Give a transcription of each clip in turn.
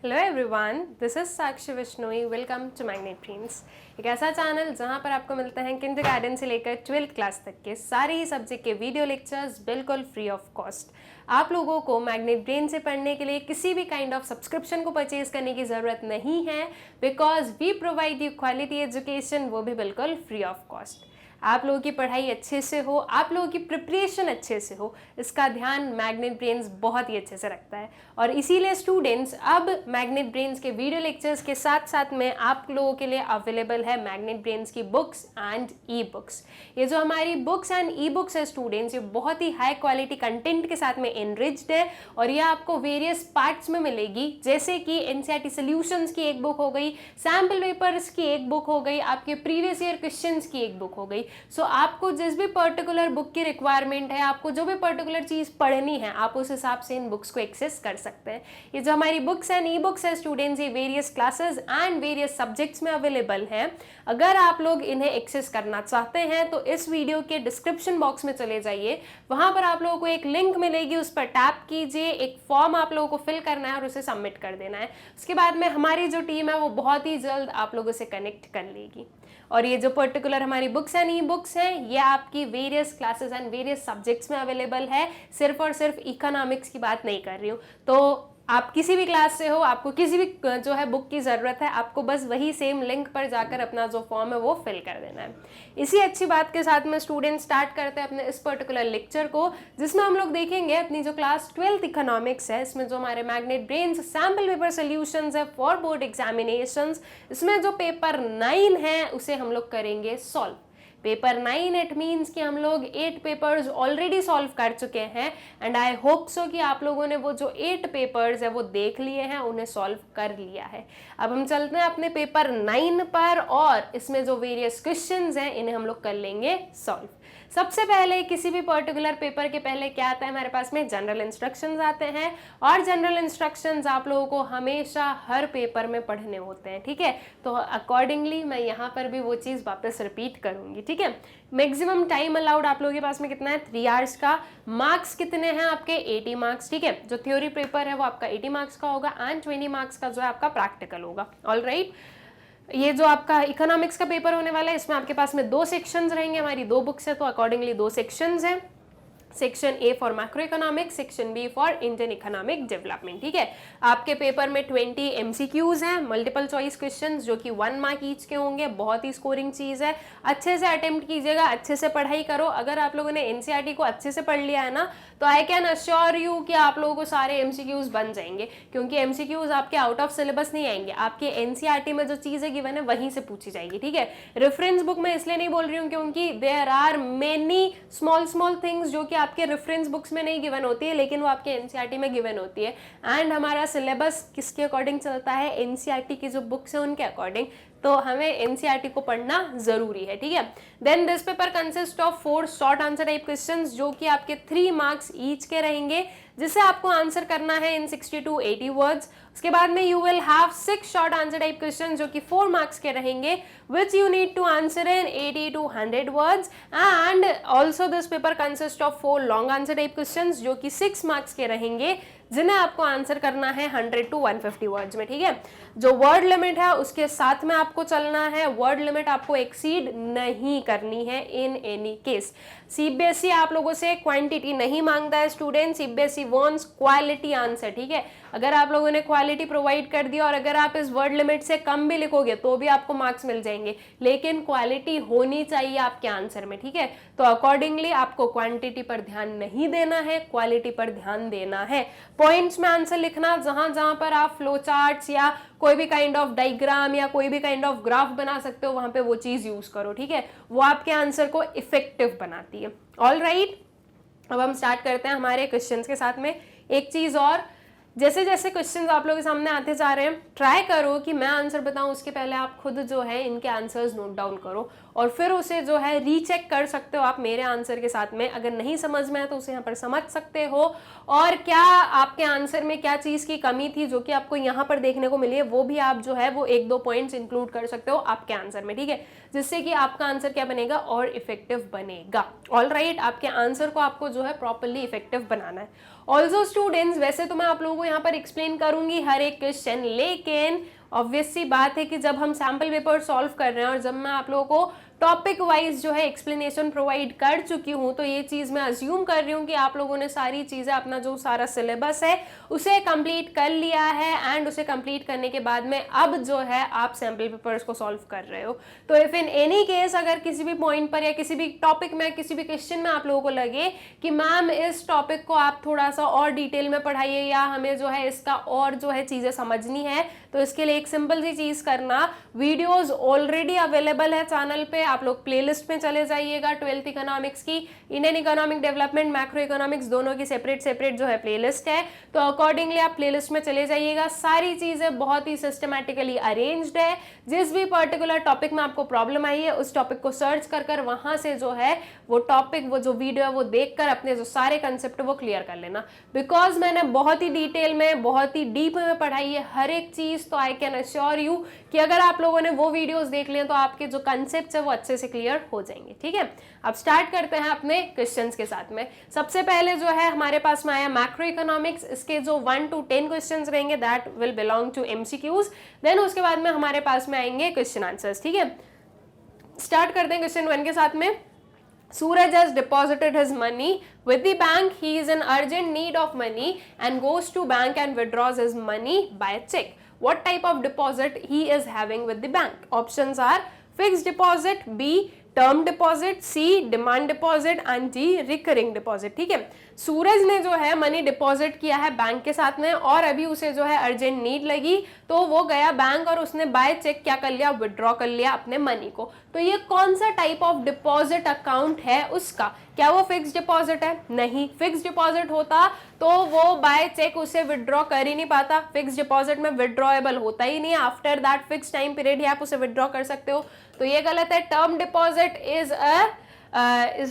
Hello everyone, this is Sakshi Bishnoi. Welcome to Magnet Brains, एक ऐसा channel जहां पर आपको मिलते हैं किंडरगार्टन से लेकर 12th क्लास तक के सारे ही सब्जेक्ट के वीडियो लेक्चर्स बिल्कुल फ्री ऑफ कॉस्ट। आप लोगों को मैग्नेट ब्रेन से पढ़ने के लिए किसी भी काइंड ऑफ सब्सक्रिप्शन को परचेज करने की ज़रूरत नहीं है, because we provide you quality education, वो भी बिल्कुल फ्री ऑफ कॉस्ट। आप लोगों की पढ़ाई अच्छे से हो, आप लोगों की प्रिपरेशन अच्छे से हो, इसका ध्यान मैग्नेट ब्रेन्स बहुत ही अच्छे से रखता है। और इसीलिए स्टूडेंट्स अब मैग्नेट ब्रेन्स के वीडियो लेक्चर्स के साथ साथ में आप लोगों के लिए अवेलेबल है मैग्नेट ब्रेन्स की बुक्स एंड ई बुक्स। ये जो हमारी बुक्स एंड ई बुक्स है स्टूडेंट्स, ये बहुत ही हाई क्वालिटी कंटेंट के साथ में एनरिच्ड है और ये आपको वेरियस पार्ट्स में मिलेगी, जैसे कि एनसीईआरटी सॉल्यूशंस की एक बुक हो गई, सैम्पल पेपर्स की एक बुक हो गई, आपके प्रीवियस ईयर क्वेश्चंस की एक बुक हो गई। सो आपको जिस भी पर्टिकुलर बुक की रिक्वायरमेंट है, आपको जो भी पर्टिकुलर चीज़ पढ़नी है, आप उस हिसाब से इन बुक्स को एक्सेस कर सकते हैं। ये जो हमारी बुक्स एंड ई बुक्स है स्टूडेंट्स, ये various classes and various subjects में अवेलेबल हैं। अगर आप लोग इन्हें एक्सेस करना चाहते हैं तो इस वीडियो के डिस्क्रिप्शन बॉक्स में चले जाइए, वहां पर आप लोगों को एक लिंक मिलेगी, उस पर टैप कीजिए, एक फॉर्म आप लोगों को फिल करना है और उसे सबमिट कर देना है। उसके बाद में हमारी जो टीम है वो बहुत ही जल्द आप लोगों से कनेक्ट कर लेगी। और ये जो पर्टिकुलर हमारी बुक्स एंड ई बुक्स हैं, ये आपकी various classes and various subjects में अवेलेबल है। सिर्फ और सिर्फ इकोनॉमिक्स की बात नहीं कर रही हूँ। तो आप किसी भी क्लास से हो, आपको किसी भी जो है बुक की ज़रूरत है, आपको बस वही सेम लिंक पर जाकर अपना जो फॉर्म है वो फिल कर देना है। इसी अच्छी बात के साथ में स्टूडेंट स्टार्ट करते हैं अपने इस पर्टिकुलर लेक्चर को, जिसमें हम लोग देखेंगे अपनी जो क्लास 12th इकोनॉमिक्स है, इसमें जो हमारे magnet brains sample paper solutions है फॉर बोर्ड एग्जामिनेशंस, इसमें जो पेपर 9 है उसे हम लोग करेंगे सॉल्व। पेपर 9 इट मीन्स कि हम लोग 8 पेपर्स ऑलरेडी सॉल्व कर चुके हैं एंड आई होप सो कि आप लोगों ने वो जो 8 पेपर्स है वो देख लिए हैं, उन्हें सॉल्व कर लिया है। अब हम चलते हैं अपने पेपर 9 पर और इसमें जो वेरियस क्वेश्चंस हैं इन्हें हम लोग कर लेंगे सॉल्व। सबसे पहले किसी भी पर्टिकुलर पेपर के पहले क्या आता है हमारे पास में, जनरल इंस्ट्रक्शंस आते हैं और जनरल इंस्ट्रक्शंस आप लोगों को हमेशा हर पेपर में पढ़ने होते हैं, ठीक है। तो अकॉर्डिंगली मैं यहाँ पर भी वो चीज़ वापस रिपीट करूँगी, ठीक है। मैक्सिमम टाइम अलाउड आप लोगों के पास में कितना है, 3 आवर्स का। मार्क्स कितने हैं आपके, 80 मार्क्स, ठीक है। जो थ्योरी पेपर है वो आपका 80 मार्क्स का होगा एंड 20 मार्क्स का जो है आपका प्रैक्टिकल होगा। All right. ये जो आपका इकोनॉमिक्स का पेपर होने वाला है, इसमें आपके पास में 2 सेक्शंस रहेंगे। हमारी 2 बुक्स है तो अकॉर्डिंगली 2 सेक्शंस हैं। Section A for macroeconomics, section B for Indian economic development, ठीक है। आपके पेपर में 20 एमसीक्यूज हैं, मल्टीपल चॉइस क्वेश्चंस, जो कि 1 मार्क ईच के होंगे। बहुत ही स्कोरिंग चीज़ है, अच्छे से अटेम्प्ट कीजिएगा, अच्छे से पढ़ाई करो। अगर आप लोगों ने एनसीईआरटी को अच्छे से पढ़ लिया है ना, तो आई कैन अश्योर यू कि आप लोगों को सारे एमसीक्यूज बन जाएंगे, क्योंकि एमसीक्यूज आपके आउट ऑफ सिलेबस नहीं आएंगे, आपके एनसीईआरटी में जो चीज़ें गिवन है वहीं से पूछी जाएगी, ठीक है। रेफरेंस बुक में इसलिए नहीं बोल रही हूँ क्योंकि there are many small things जो कि आपके रेफरेंस बुक्स में नहीं गिवन होती है, लेकिन वो आपके एनसीईआरटी में गिवन होती है। एंड हमारा सिलेबस किसके अकॉर्डिंग चलता है, एनसीईआरटी की जो बुक्स है उनके अकॉर्डिंग। तो हमें एनसीईआरटी को पढ़ना जरूरी है, ठीक है। Then this paper consist of 4 short answer type questions, जो कि आपके 3 मार्क्स ईच के रहेंगे, जिसे आपको आंसर करना है इन 60 to 80 वर्ड्स। उसके बाद में you will have 6 short answer type question, जो कि 4 मार्क्स के रहेंगे, which you need to answer in 80 to 100 words. And also this paper consist of 4 long answer type question, जो कि 6 मार्क्स के रहेंगे, जिन्हें आपको आंसर करना है 100 to 150 वर्ड्स में, ठीक है। जो वर्ड लिमिट है उसके साथ में आपको चलना है, वर्ड लिमिट आपको एक्सीड नहीं करनी है इन एनी केस। सीबीएसई आप लोगों से क्वांटिटी नहीं मांगता है student, CBSE wants quality answer, ठीक है। अगर आप लोगों ने क्वालिटी प्रोवाइड कर दी और अगर आप इस वर्ड लिमिट से कम भी लिखोगे तो भी आपको मार्क्स मिल जाएंगे, लेकिन क्वालिटी होनी चाहिए आपके आंसर में, ठीक है। तो अकॉर्डिंगली आपको क्वांटिटी पर ध्यान नहीं देना है, क्वालिटी पर ध्यान देना है। पॉइंट्स में आंसर लिखना, जहां जहां पर आप फ्लो चार्ट्स या कोई भी काइंड ऑफ डायग्राम या कोई भी काइंड ऑफ ग्राफ बना सकते हो, वहां पे वो चीज यूज करो, ठीक है। वो आपके आंसर को इफेक्टिव बनाती है। All right. अब हम स्टार्ट करते हैं हमारे क्वेश्चंस के साथ में। एक चीज और, जैसे जैसे क्वेश्चंस आप लोगों के सामने आते जा रहे हैं, ट्राई करो कि मैं आंसर बताऊं उसके पहले आप खुद जो है इनके आंसर्स नोट डाउन करो और फिर उसे जो है रीचेक कर सकते हो आप मेरे आंसर के साथ में। अगर नहीं समझ में है तो उसे यहाँ पर समझ सकते हो, और क्या आपके आंसर में क्या चीज़ की कमी थी जो कि आपको यहाँ पर देखने को मिली है, वो भी आप जो है वो 1-2 पॉइंट्स इंक्लूड कर सकते हो आपके आंसर में, ठीक है, जिससे कि आपका आंसर क्या बनेगा और इफेक्टिव बनेगा। All right. आपके आंसर को आपको जो है प्रॉपरली इफेक्टिव बनाना है। ऑल्सो स्टूडेंट्स, वैसे तो मैं आप लोगों को यहाँ पर एक्सप्लेन करूंगी हर एक क्वेश्चन, लेकिन ऑब्वियस सी बात है कि जब हम सैम्पल पेपर सॉल्व कर रहे हैं और जब मैं आप लोगों को टॉपिक वाइज जो है एक्सप्लेनेशन प्रोवाइड कर चुकी हूँ, तो ये चीज़ मैं अज्यूम कर रही हूँ कि आप लोगों ने सारी चीज़ें, अपना जो सारा सिलेबस है उसे कंप्लीट कर लिया है, एंड उसे कंप्लीट करने के बाद में अब जो है आप सैम्पल पेपर्स को सॉल्व कर रहे हो। तो इफ इन एनी केस अगर किसी भी पॉइंट पर या किसी भी टॉपिक में, किसी भी क्वेश्चन में आप लोगों को लगे कि मैम इस टॉपिक को आप थोड़ा सा और डिटेल में पढ़ाइए या हमें जो है इसका और जो है चीज़ें समझनी है, तो इसके लिए एक सिंपल सी चीज़ करना, वीडियोस ऑलरेडी अवेलेबल है चैनल पे, आप लोग प्लेलिस्ट में चले जाइएगा 12th इकोनॉमिक्स की, Indian economic development, macro economics दोनों की सेपरेट जो है प्लेलिस्ट है, तो अकॉर्डिंगली आप प्लेलिस्ट में चले जाइएगा। सारी चीज़ें बहुत ही सिस्टमैटिकली अरेंज्ड है, जिस भी पर्टिकुलर टॉपिक में आपको प्रॉब्लम आई है उस टॉपिक को सर्च कर वहां से जो है वो टॉपिक, वो जो वीडियो है वो देखकर अपने जो सारे कंसेप्ट वो क्लियर कर लेना, बिकॉज मैंने बहुत ही डिटेल में, बहुत ही डीप में पढ़ाई है हर एक चीज। तो आई कैन अश्योर यू कि अगर आप लोगों ने वो वीडियोस देख लिए तो आपके जो कंसेप्ट है वो अच्छे से क्लियर हो जाएंगे। ठीक है, अब स्टार्ट करते हैं अपने क्वेश्चंस के साथ में। सबसे पहले जो है हमारे पास में आया मैक्रो इकोनॉमिक्स, इसके जो 1 to 10 क्वेश्चंस रहेंगे that will belong to MCQs, then उसके बाद में हमारे पास में आएंगे क्वेश्चन आंसर्स। ठीक है, स्टार्ट करते हैं क्वेश्चन 1 के साथ में। Suraj has deposited his money with the bank. He is in urgent need of money and goes to bank and withdraws his money by check. What type of deposit he is having with the bank? Options are fixed deposit, B term deposit, C demand deposit and D recurring deposit. ठीक है, सूरज ने जो है money deposit किया है bank के साथ में और अभी उसे जो है अर्जेंट नीड लगी तो वो गया बैंक और उसने बाय चेक क्या कर लिया, विड्रॉ कर लिया अपने मनी को। तो ये कौन सा टाइप ऑफ डिपॉजिट अकाउंट है उसका? क्या वो फिक्स डिपॉजिट है? नहीं, फिक्स डिपॉजिट होता तो वो बाय चेक उसे विड्रॉ कर ही नहीं पाता। फिक्स डिपॉजिट में विड्रॉएबल होता ही नहीं, after that fix time period ही आप उसे विड्रॉ कर सकते हो, तो ये गलत है। Term deposit is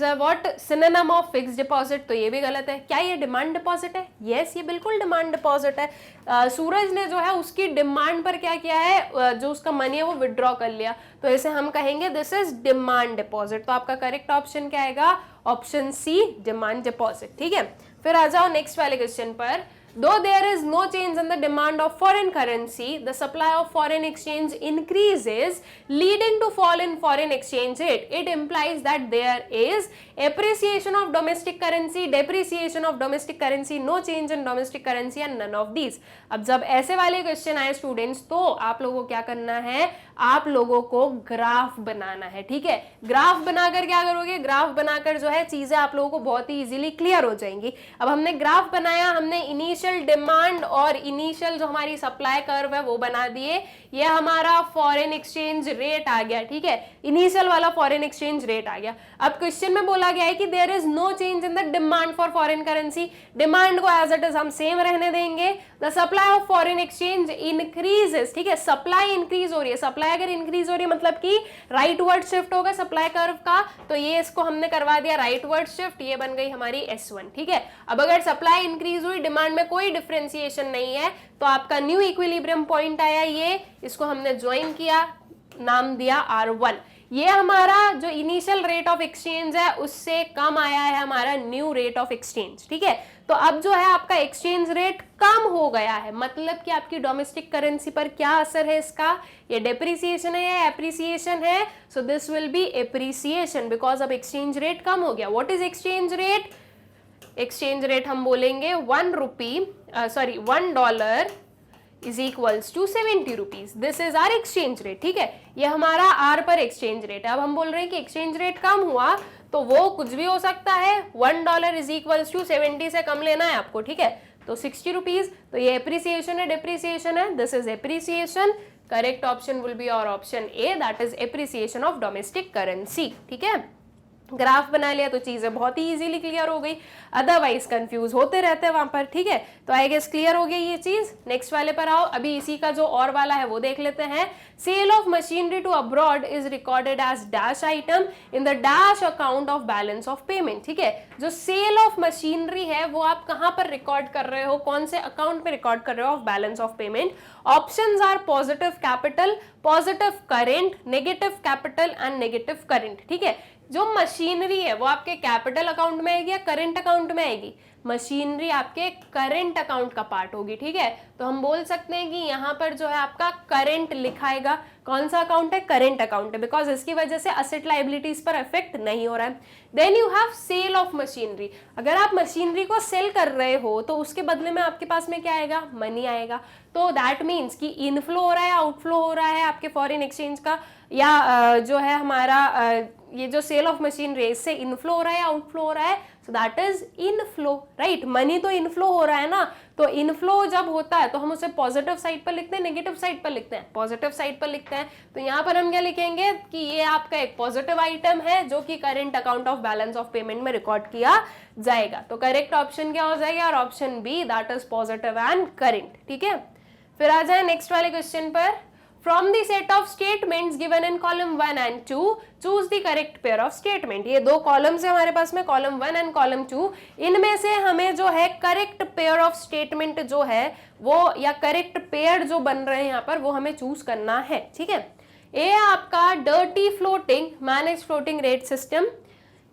a what synonym of fix deposit, तो ये भी गलत है। क्या ये डिमांड डिपॉजिट है? यस, ये बिल्कुल डिमांड डिपॉजिट है। सूरज ने जो है उसकी डिमांड पर क्या किया है, जो उसका मनी है वो विड्रॉ कर लिया, तो इसे हम कहेंगे दिस इज डिमांड डिपॉजिट। तो आपका करेक्ट ऑप्शन क्या आएगा? Option C, demand deposit. ठीक है, फिर आ जाओ नेक्स्ट वाले क्वेश्चन पर। Though there is no change in the demand of foreign currency, the supply of foreign exchange increases, leading to fall in foreign exchange rate. It implies that there is appreciation of domestic currency, depreciation of domestic currency, no change in domestic currency and none of these. अब जब ऐसे वाले question आए students, तो आप लोगों को क्या करना है, आप लोगों को ग्राफ बनाना है। ठीक है, ग्राफ बनाकर क्या करोगे, ग्राफ बनाकर जो है चीजें आप लोगों को बहुत ही इजीली क्लियर हो जाएंगी। अब हमने ग्राफ बनाया, हमने इनिशियल डिमांड और इनिशियल जो हमारी सप्लाई कर्व है वो बना दिए, ये हमारा फॉरेन एक्सचेंज रेट आ गया। ठीक है, इनिशियल वाला फॉरेन एक्सचेंज रेट आ गया। अब क्वेश्चन में बोला गया है कि there is no change in the demand for foreign currency, demand को एज इट इज हम सेम रहने देंगे। The supply of foreign exchange increases, ठीक है, सप्लाई इंक्रीज हो रही है, सप्लाई अगर इंक्रीज हो रही है मतलब कि राइट वर्ड शिफ्ट होगा सप्लाई कर्व का, तो ये इसको हमने करवा दिया राइट वर्ड शिफ्ट, ये बन गई हमारी S1। ठीक है, अब अगर सप्लाई इंक्रीज हुई, डिमांड में कोई डिफरेंशिएशन नहीं है, तो आपका न्यू इक्विलिब्रियम पॉइंट आया, ये इसको हमने ज्वाइन किया, नाम दिया R1। ये हमारा जो इनिशियल रेट ऑफ एक्सचेंज है उससे कम आया है हमारा न्यू रेट ऑफ एक्सचेंज। ठीक है, तो अब जो है आपका एक्सचेंज रेट कम हो गया है, मतलब कि आपकी डोमेस्टिक करेंसी पर क्या असर है इसका, ये डेप्रिसिएशन है या एप्रिसिएशन है? So this will be appreciation because अब एक्सचेंज रेट कम हो गया। What is exchange rate? Exchange rate हम बोलेंगे $1 is equals to 70 rupees, this is our exchange rate. ठीक है, ये हमारा आर पर एक्सचेंज रेट है। अब हम बोल रहे हैं कि एक्सचेंज रेट कम हुआ तो वो कुछ भी हो सकता है, $1 इज इक्वल्स टू 70 से कम लेना है आपको। ठीक है, तो 60 रुपीज, तो ये एप्रिसिएशन है डेप्रिसिएशन है? This is appreciation. Correct option will be और option A, that is appreciation of domestic currency. ठीक है, ग्राफ बना लिया तो चीजें बहुत ही इजीली क्लियर हो गई, अदरवाइज कंफ्यूज होते रहते हैं वहां पर। ठीक है, तो आई गेस क्लियर हो गई ये चीज। नेक्स्ट वाले पर आओ, अभी इसी का जो और वाला है वो देख लेते हैं। Sale of machinery to abroad is recorded as dash item in the dash account of balance of payment. ठीक है, जो सेल ऑफ मशीनरी है वो आप कहां पर रिकॉर्ड कर रहे हो, कौन से अकाउंट पे रिकॉर्ड कर रहे हो of balance of payment? Options are positive capital, positive current, negative capital and negative current. ठीक है, जो मशीनरी है वो आपके कैपिटल अकाउंट में आएगी या करेंट अकाउंट में आएगी? मशीनरी आपके करेंट अकाउंट का पार्ट होगी, ठीक है। तो हम बोल सकते हैं कि यहाँ पर जो है आपका करेंट लिखाएगा, कौन सा अकाउंट है, करेंट अकाउंट है, बिकॉज इसकी वजह से असेट लाइबिलिटीज पर इफेक्ट नहीं हो रहा है। Then you have sale of machinery, अगर आप मशीनरी को सेल कर रहे हो तो उसके बदले में आपके पास में क्या आएगा, मनी आएगा। तो दैट मीन्स कि इनफ्लो हो रहा है, आउटफ्लो हो रहा है आपके फॉरेन एक्सचेंज का, या जो है हमारा ये जो सेल ऑफ मशीनरी इससे इनफ्लो हो रहा है, आउटफ्लो हो रहा है, so that is inflow, right. Money तो इनफ्लो हो रहा है ना, तो इनफ्लो जब होता है तो हम उसे पॉजिटिव साइड पर लिखते हैं, नेगेटिव साइड पर लिखते हैं, पॉजिटिव साइड पर लिखते हैं। तो यहाँ पर हम क्या लिखेंगे कि ये आपका एक पॉजिटिव आइटम है जो कि current account of balance of payment में रिकॉर्ड किया जाएगा। तो करेक्ट ऑप्शन क्या हो जाएगा, और option B, that is positive and current, ठीक है। फिर आ जाए नेक्स्ट वाले क्वेश्चन पर। From the set of statements given in column 1 and 2, choose the correct pair of statement। ये दो कॉलम्स है हमारे पास में, कॉलम 1 एंड कॉलम 2, इनमें से हमें जो है करेक्ट पेयर ऑफ स्टेटमेंट जो है वो, या करेक्ट पेयर जो बन रहे हैं यहाँ पर, वो हमें चूज करना है, ठीक है। ए आपका dirty floating manage floating rate system,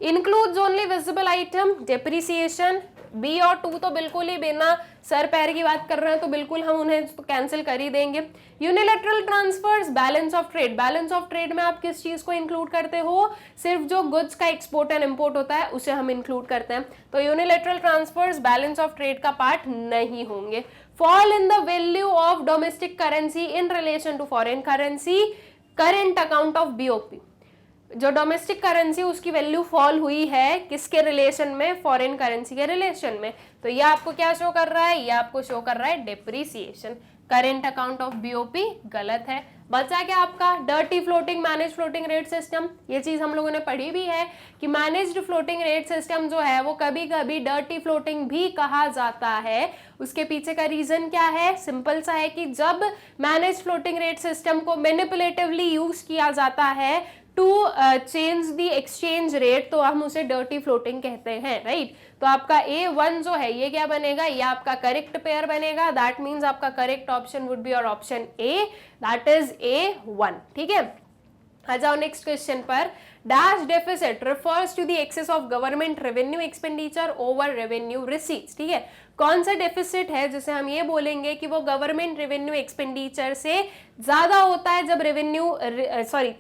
includes only visible item, depreciation. B और 2 तो बिल्कुल ही बिना सर पैर की बात कर रहे हैं तो बिल्कुल हम उन्हें तो कैंसिल कर ही देंगे। Unilateral transfers, balance of trade, balance of trade में आप किस चीज को इंक्लूड करते हो, सिर्फ जो गुड्स का एक्सपोर्ट एंड इंपोर्ट होता है उसे हम इंक्लूड करते हैं, तो unilateral transfers balance of trade का पार्ट नहीं होंगे। Fall in the value of domestic currency in relation to foreign currency, current account of BOP, जो डोमेस्टिक करेंसी उसकी वैल्यू फॉल हुई है किसके रिलेशन में, फॉरेन करेंसी के रिलेशन में, तो ये आपको क्या शो कर रहा है, ये आपको शो कर रहा है depreciation. Current account of BOP गलत है। बचा क्या आपका, dirty floating manage floating rate system. ये चीज हम लोगों ने पढ़ी भी है कि मैनेज्ड फ्लोटिंग रेट सिस्टम जो है वो कभी कभी डर्टी फ्लोटिंग भी कहा जाता है। उसके पीछे का रीजन क्या है, सिंपल सा है कि जब मैनेज फ्लोटिंग रेट सिस्टम को मैनिपुलेटिवली यूज किया जाता है to change the exchange rate, तो हम उसे डर्टी फ्लोटिंग कहते हैं, राइट। तो आपका A1 जो है ये क्या बनेगा, ये आपका करेक्ट पेयर बनेगा, दैट मीन्स आपका करेक्ट ऑप्शन वुड बी और option A, that is A1, ठीक है। आ जाओ नेक्स्ट क्वेश्चन पर। Dash deficit refers to the excess of government revenue expenditure over revenue receipts, ठीक है। कौन सा डेफिसिट है जिसे हम ये बोलेंगे कि वो गवर्नमेंट रेवेन्यू एक्सपेंडिचर से ज्यादा होता है, जब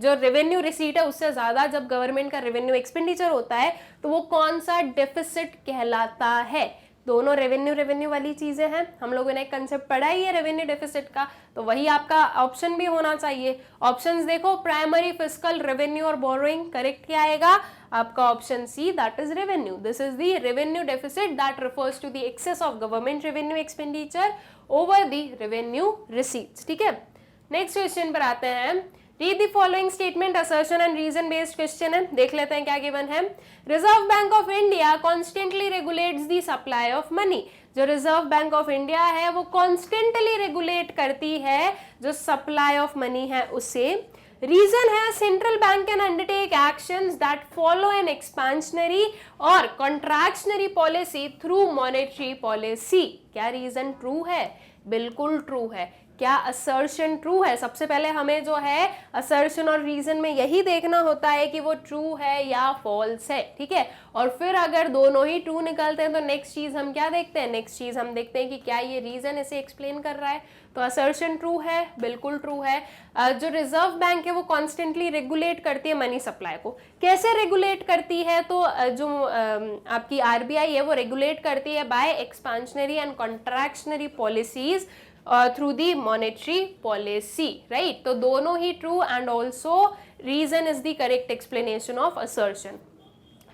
जो रेवेन्यू रिसीट है उससे ज्यादा जब गवर्नमेंट का रेवेन्यू एक्सपेंडिचर होता है, तो वो कौन सा डेफिसिट कहलाता है। दोनों रेवेन्यू वाली चीजें हैं, हम लोगों ने एक कंसेप्ट पढ़ा ही है रेवेन्यू डेफिसिट का, तो वही आपका ऑप्शन भी होना चाहिए। ऑप्शंस देखो, प्राइमरी फिस्कल रेवेन्यू और बोरोइंग, करेक्ट क्या आएगा आपका option C, that is revenue. This is the revenue deficit that refers to the excess of government revenue expenditure over the revenue receipts, ठीक है। नेक्स्ट क्वेश्चन पर आते हैं। Read the following statement, assertion and reason based question है, देख लेते हैं क्या गिवन है। Reserve Bank of India constantly regulates the supply of money, जो रिजर्व बैंक ऑफ इंडिया है वो कॉन्स्टेंटली रेगुलेट करती है जो सप्लाई ऑफ मनी है उससे। रीजन है central bank can undertake actions that follow an expansionary और contractionary policy through monetary policy. क्या रीजन ट्रू है, बिल्कुल ट्रू है। क्या असर्शन ट्रू है, सबसे पहले हमें जो है असर्शन और रीजन में यही देखना होता है कि वो ट्रू है या फॉल्स है, ठीक है। और फिर अगर दोनों ही ट्रू निकलते हैं तो नेक्स्ट चीज हम क्या देखते हैं, नेक्स्ट चीज हम देखते हैं कि क्या ये रीजन इसे एक्सप्लेन कर रहा है। तो असर्शन ट्रू है, बिल्कुल ट्रू है। जो रिजर्व बैंक है वो कॉन्स्टेंटली रेगुलेट करती है मनी सप्लाई को। कैसे रेगुलेट करती है, तो जो आपकी आरबीआई है वो रेगुलेट करती है by expansionary and contractionary policies through the monetary policy, right. तो दोनों ही true and also reason is the correct explanation of assertion.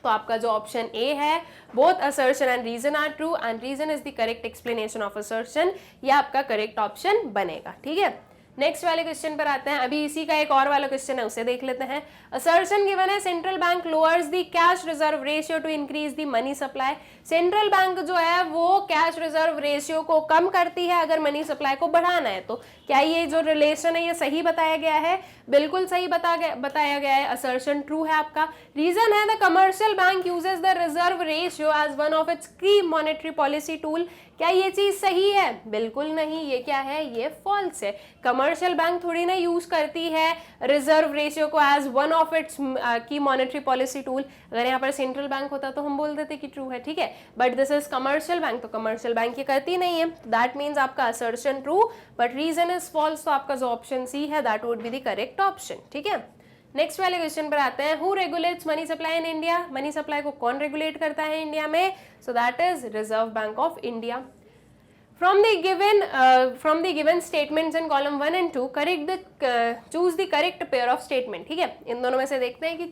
तो आपका जो ऑप्शन ए है, both assertion and reason are true and reason is the correct explanation of assertion, ये आपका correct option बनेगा, ठीक है। नेक्स्ट वाले क्वेश्चन पर आते हैं। अभी इसी का एक और वाला क्वेश्चन है, उसे देख लेते हैं। असर्शन गिवन है central bank lowers the cash reserve ratio two increase the money supply. Central bank जो है वो कैश रिजर्व रेशियो को कम करती है अगर मनी सप्लाई को बढ़ाना है। तो क्या ये जो रिलेशन है ये सही बताया गया है, बिल्कुल सही बताया गया है, असर्शन ट्रू है आपका। रीजन है the commercial bank uses the reserve ratio as one of its key monetary policy tool क्या ये चीज सही है? बिल्कुल नहीं, ये क्या है? ये फॉल्स है। कमर्शियल बैंक थोड़ी ना यूज करती है रिजर्व रेशियो को as one of its key monetary policy tool. अगर यहाँ पर सेंट्रल बैंक होता तो हम बोल देते कि ट्रू है, ठीक है, but this is commercial bank, तो कमर्शियल बैंक ये करती नहीं है, दैट मीन्स आपका assertion true but reason is false. तो आपका जो ऑप्शन सी है that would be the correct option, ठीक है। नेक्स्ट वाले क्वेश्चन पर आते हैं, who regulates money supply in India? Money supply को कौन रेगुलेट करता है इंडिया में? So that is Reserve Bank of India. From the given statements in column 1 and 2, choose the correct pair of statement, ठीक है। इन दोनों में से देखते हैं कि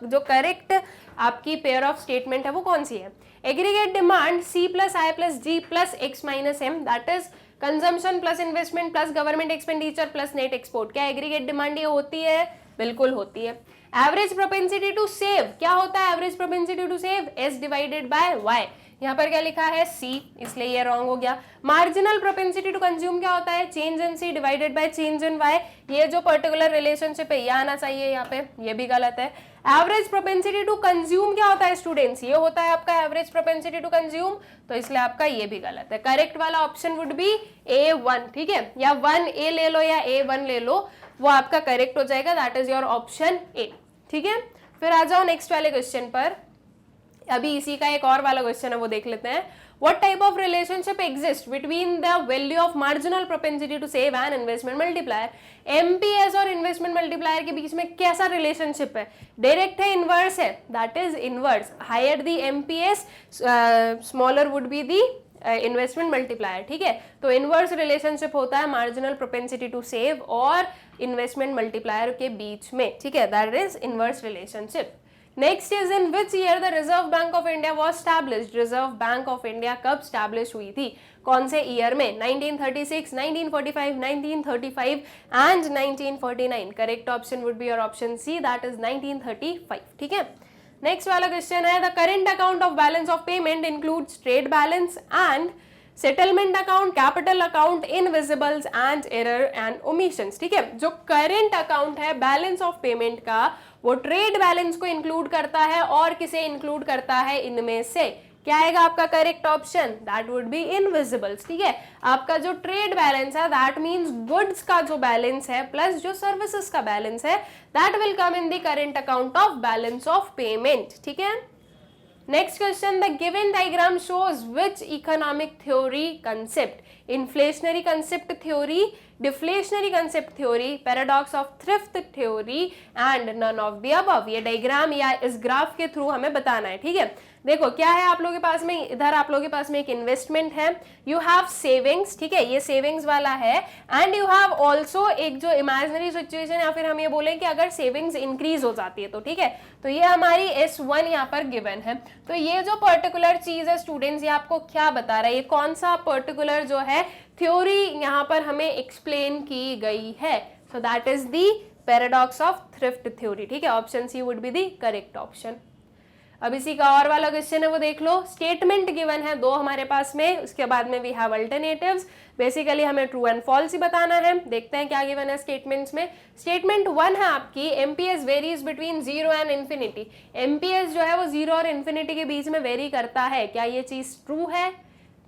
जो करेक्ट आपकी पेयर ऑफ स्टेटमेंट है वो कौन सी है। Aggregate demand C plus I plus G plus X minus M, that is consumption plus investment plus government expenditure plus net export. क्या एग्रीगेट डिमांड ये होती है? बिल्कुल होती है। एवरेज प्रोपेंसिटी टू सेव, क्या होता है average propensity to save? S divided by Y। यहाँ पर क्या लिखा है? C, इसलिए ये रॉन्ग हो गया। मार्जिनल प्रोपेंसिटी टू कंज्यूम क्या होता है? Change in C divided by change in Y। ये जो पर्टिकुलर रिलेशनशिप है ये आना चाहिए यहाँ पे, ये भी गलत है। एवरेज प्रोपेंसिटी टू कंज्यूम क्या होता है स्टूडेंट्स? ये होता है आपका एवरेज प्रोपेंसिटी टू कंज्यूम, तो इसलिए आपका ये भी गलत है। करेक्ट वाला ऑप्शन वुड बी A1, ठीक है, या 1A ले लो या A1 ले लो, वो आपका करेक्ट हो जाएगा, that is your option A, ठीक है। फिर आ जाओ नेक्स्ट वाले क्वेश्चन पर। अभी इसी का एक और वाला क्वेश्चन है वो देख लेते हैं। What type of relationship exists between the value of marginal propensity to save and investment multiplier? MPS और investment multiplier के बीच में कैसा रिलेशनशिप है? डायरेक्ट है, इनवर्स है? That is inverse. Higher the MPS smaller would be the investment multiplier, ठीक है। तो इनवर्स रिलेशनशिप होता है मार्जिनल प्रोपेंसिटी टू सेव और इन्वेस्टमेंट मल्टीप्लायर के बीच में, ठीक है, that is inverse relationship. Next is in which year the Reserve Bank of India was established? Reserve Bank of India कब स्टैब्लिश हुई थी? कौन से ईयर में? 1936, 1945, 1935 and 1949। Correct option would be your option C, that is 1935, ठीक है। Next वाला question है, the current account of balance of payment includes trade balance and settlement account, capital account, invisibles and error and omissions, ठीक है। जो current account है balance of payment का, वो ट्रेड बैलेंस को इंक्लूड करता है और किसे इंक्लूड करता है? इनमें से क्या आएगा आपका correct option? That would B invisibles, ठीक है। आपका जो ट्रेड बैलेंस है दैट मींस गुड्स का जो बैलेंस है प्लस जो सर्विसेज का बैलेंस है, that will come in the current account of balance of payment, ठीक है। Next question, the given diagram shows which economic theory concept? Inflationary concept theory, deflationary concept theory, paradox of thrift theory and none of the above। ये diagram या इस graph के through हमें बताना है, ठीक है। देखो क्या है आप लोगों के पास में, इधर आप लोगों के पास में एक इन्वेस्टमेंट है, यू हैव सेविंग्स, ठीक है, ये सेविंग्स वाला है, एंड यू हैव ऑल्सो एक जो इमेजिनरी सिचुएशन या फिर हम ये बोलें कि अगर सेविंग्स इंक्रीज हो जाती है तो, ठीक है, तो ये हमारी S1 यहाँ पर गिवन है। तो ये जो पर्टिकुलर चीज है स्टूडेंट्स, ये आपको क्या बता रहा है? ये कौन सा पर्टिकुलर जो है थ्योरी यहाँ पर हमें एक्सप्लेन की गई है? So that is the paradox of thrift theory, ठीक है। Option C would be the correct option. अब इसी का और वाला क्वेश्चन है वो देख लो। स्टेटमेंट गिवन है दो हमारे पास में, उसके बाद में वी हैव अल्टरनेटिव्स। बेसिकली हमें ट्रू एंड फॉल्स ही बताना है। देखते हैं क्या गिवन है स्टेटमेंट्स में। स्टेटमेंट 1 है आपकी, MPS varies between 0 and infinity. MPS जो है वो 0 और इन्फिनिटी के बीच में वेरी करता है, क्या ये चीज ट्रू है?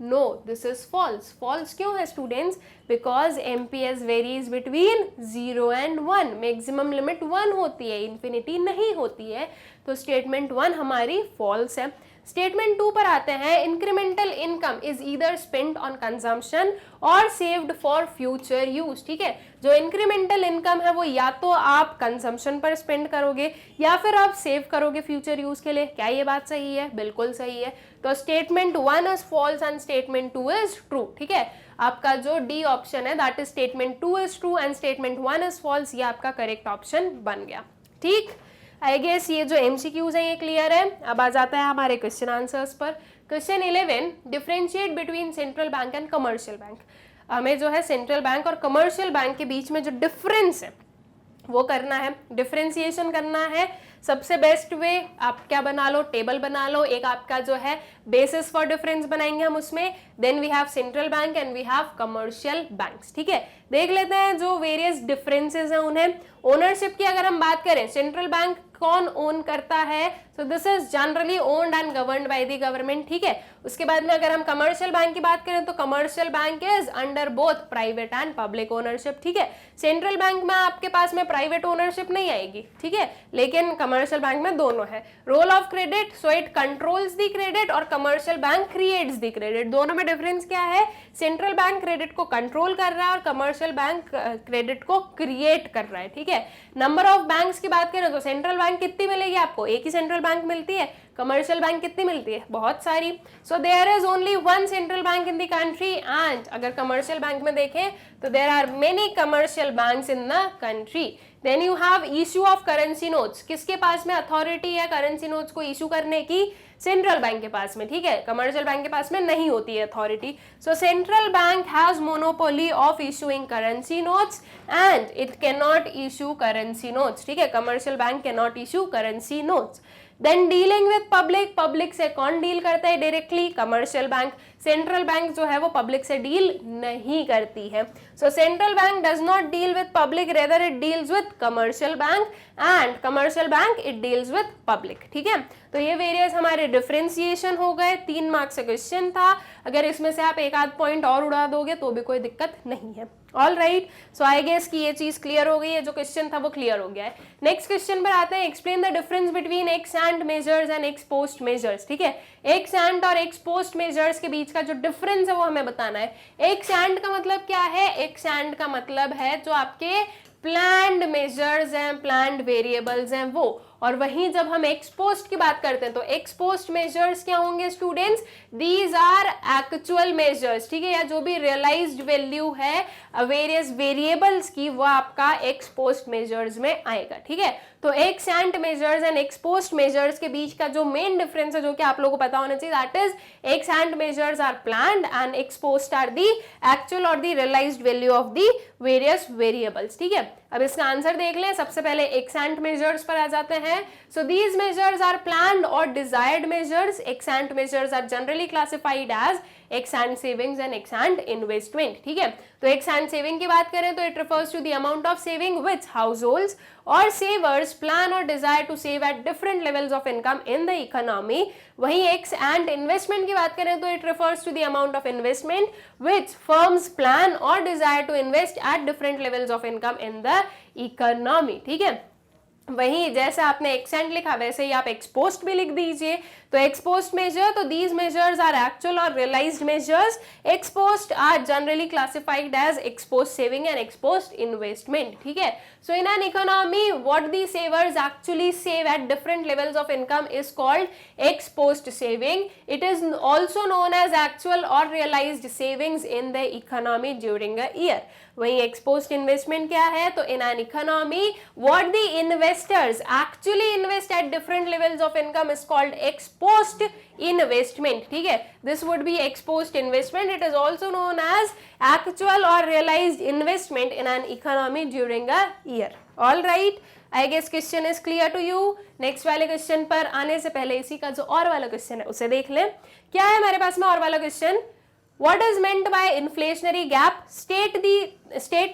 No, this is false. False क्यों है students? Because MPS varies between 0 and 1, maximum limit 1 होती है, इन्फिनिटी नहीं होती है। तो स्टेटमेंट 1 हमारी फॉल्स है। स्टेटमेंट 2 पर आते हैं। Incremental income is either spent on consumption और सेव्ड फॉर फ्यूचर यूज, ठीक है। जो इंक्रीमेंटल इनकम है वो या तो आप कंजम्पशन पर स्पेंड करोगे या फिर आप सेव करोगे फ्यूचर यूज के लिए। क्या ये बात सही है? बिल्कुल सही है। तो statement 1 is false and statement 2 is true, ठीक है। आपका जो डी ऑप्शन है that is statement 2 is true and statement 1 is false, ये आपका करेक्ट ऑप्शन बन गया, ठीक। आई गेस ये जो एमसीक्यूज है ये क्लियर है। अब आ जाता है हमारे क्वेश्चन आंसर्स पर। Question 11, differentiate between central bank and commercial bank. हमें जो है सेंट्रल बैंक और कमर्शियल बैंक के बीच में जो डिफरेंस है वो करना है, डिफरेंशिएशन करना है। सबसे बेस्ट वे आप क्या बना लो, टेबल बना लो। एक आपका जो है बेसिस फॉर डिफरेंस बनाएंगे हम उसमें। Then we have central bank and we have commercial banks, ठीक है। देख लेते हैं जो वेरियस डिफरेंसेस हैं उन्हें। ओनरशिप की अगर हम बात करें, सेंट्रल बैंक कौन ओन करता है? So this is generally owned and governed bye the government, ठीक है। उसके बाद में अगर हम कमर्शियल बैंक की बात करें तो commercial bank is under both private and public ownership, ठीक है। सेंट्रल बैंक में आपके पास में प्राइवेट ओनरशिप नहीं आएगी, ठीक है, लेकिन कमर्शियल बैंक में दोनों है। Role of credit, so it controls the credit और commercial bank creates the credit. दोनों में डिफरेंस क्या है? सेंट्रल बैंक क्रेडिट को कंट्रोल कर रहा है और कमर्शियल बैंक क्रेडिट को क्रिएट कर रहा है, ठीक है। नंबर ऑफ बैंक्स की बात करें तो सेंट्रल बैंक कितनी मिलेगी आपको? एक ही सेंट्रल बैंक मिलती है। कमर्शियल बैंक कितनी मिलती है? बहुत सारी। So there is only one central bank in the country and अगर कमर्शियल बैंक में देखें तो there are many commercial banks in the country. Then you have issue of currency notes. किसके पास में अथॉरिटी है करेंसी नोट्स को issue करने की? सेंट्रल बैंक के पास में, ठीक है। कमर्शियल बैंक के पास में नहीं होती है authority. So central bank has monopoly of issuing currency notes and it can not issue currency notes, ठीक है। Commercial bank can not issue currency notes. Then dealing with public, public से कौन deal करता है directly? Commercial bank. Central bank जो है वो public से डील नहीं करती है। So central bank does not deal with public, rather it deals with commercial bank and commercial bank it deals with public, ठीक है। तो ये वेरियस हमारे डिफरेंशिएशन हो गए। 3 मार्क्स का क्वेश्चन था। अगर इसमें से आप एक आध पॉइंट और उड़ा दोगे तो भी कोई दिक्कत नहीं है। All right, so I guess कि ये चीज क्लियर हो गई है, जो क्वेश्चन था वो क्लियर हो गया है। नेक्स्ट क्वेश्चन पर आते हैं। Explain the difference between x ante measures and ex post measures, ठीक है। एक्स एंड और एक्स पोस्ट मेजर्स के बीच का जो डिफरेंस है वो हमें बताना है। एक्स एंड का मतलब क्या है? एक्स एंड का मतलब है जो आपके प्लान्ड मेजर्स हैं, प्लान्ड वेरिएबल्स हैं वो। और वहीं जब हम एक्स पोस्ट की बात करते हैं तो एक्स पोस्ट मेजर्स क्या होंगे students? These are actual measures, ठीक है, या जो भी रियलाइज्ड वैल्यू है वेरियस वेरिएबल्स की वो आपका एक्स पोस्ट मेजर्स में आएगा, ठीक है। तो x ante measures and ex post measures के बीच का जो मेन डिफरेंस है जो कि आप लोगों को पता होना चाहिए, that is ex ante measures are planned and ex post are the actual और the realised value of the various variables, ठीक है। अब इसका आंसर देख लें। सबसे पहले एक्स एंड मेजर्स पर आ जाते हैं। So these measures are planned और desired measures. Ex ante measures are generally classified as ex ante savings and ex ante investment, ठीक है। तो एक्स एंड सेविंग की बात करें तो it refers to the amount of saving which households और savers plan और desire to save at different levels of income in the economy. वहीं एक्स एंड इन्वेस्टमेंट की बात करें तो it refers to the amount of investment which firms plan और desire to invest at different levels of income in the economy, ठीक है। वहीं जैसे आपने एक्स एंड लिखा वैसे ही आप एक्स पोस्ट भी लिख दीजिए। तो एक्स पोस्ट मेजर, तो दीज मेजर्स आर एक्चुअल और realised measures. Ex post are generally classified as ex post saving and ex post investment, ठीक है। So in an economy what the savers actually save at different levels of income is called ex post saving. It is also known as actual और realised savings in the economy during a year. वहीं ex post investment क्या है? तो in an economy what the investors actually invest at different levels of income is called ex post investment, ठीक है। This would be ex post investment. It is also known as actual और realised investment in an economy during a year. All right, I guess question is clear to you. Next वाले question पर आने से पहले इसी का जो और वाला क्वेश्चन है उसे देख लें। क्या है हमारे पास में और वाला question? What is meant by inflationary gap? State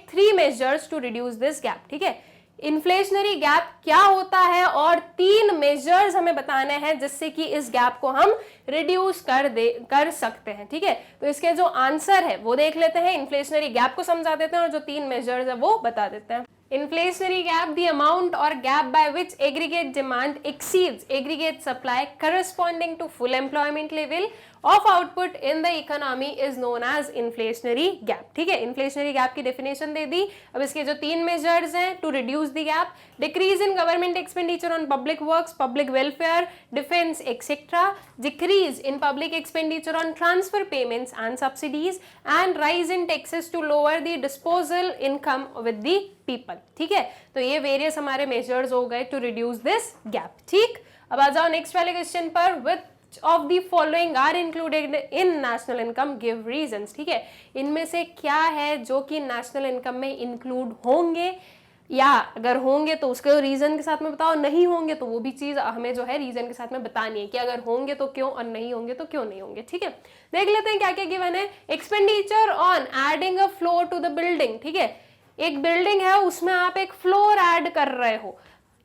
3 measures to reduce this gap, ठीक है। इन्फ्लेशनरी गैप क्या होता है और 3 मेजर्स हमें बताने हैं जिससे कि इस गैप को हम रिड्यूस कर सकते हैं, ठीक है। तो इसके जो आंसर है वो देख लेते हैं, इन्फ्लेशनरी गैप को समझा देते हैं और जो 3 मेजर्स है वो बता देते हैं। Inflationary gap, the amount or gap by which aggregate demand exceeds aggregate supply corresponding to full employment level of output in the economy is known as inflationary gap, ठीक है। inflationary gap की definition दे दी। अब इसके जो 3 measures हैं to reduce the gap: decrease in government expenditure on public works, public welfare, defense, etc., decrease in public expenditure on transfer payments and subsidies, and rise in taxes to lower the disposable income with the people, ठीक है। तो ये various हमारे measures हो गए to reduce this gap, ठीक। अब आ जाओ नेक्स्ट वाले क्वेश्चन पर। Which of the following are included in national income, give reasons, ठीक है। इनमें से क्या है जो कि नेशनल इनकम में इंक्लूड होंगे, या अगर होंगे तो उसके रीजन के साथ में बताओ, नहीं होंगे तो वो भी चीज हमें जो है रीजन के साथ में बतानी है कि अगर होंगे तो क्यों और नहीं होंगे तो क्यों नहीं होंगे, ठीक है। देख लेते हैं क्या क्या गिवन है। Expenditure on adding a floor to the building, ठीक है। एक बिल्डिंग है उसमें आप एक फ्लोर ऐड कर रहे हो,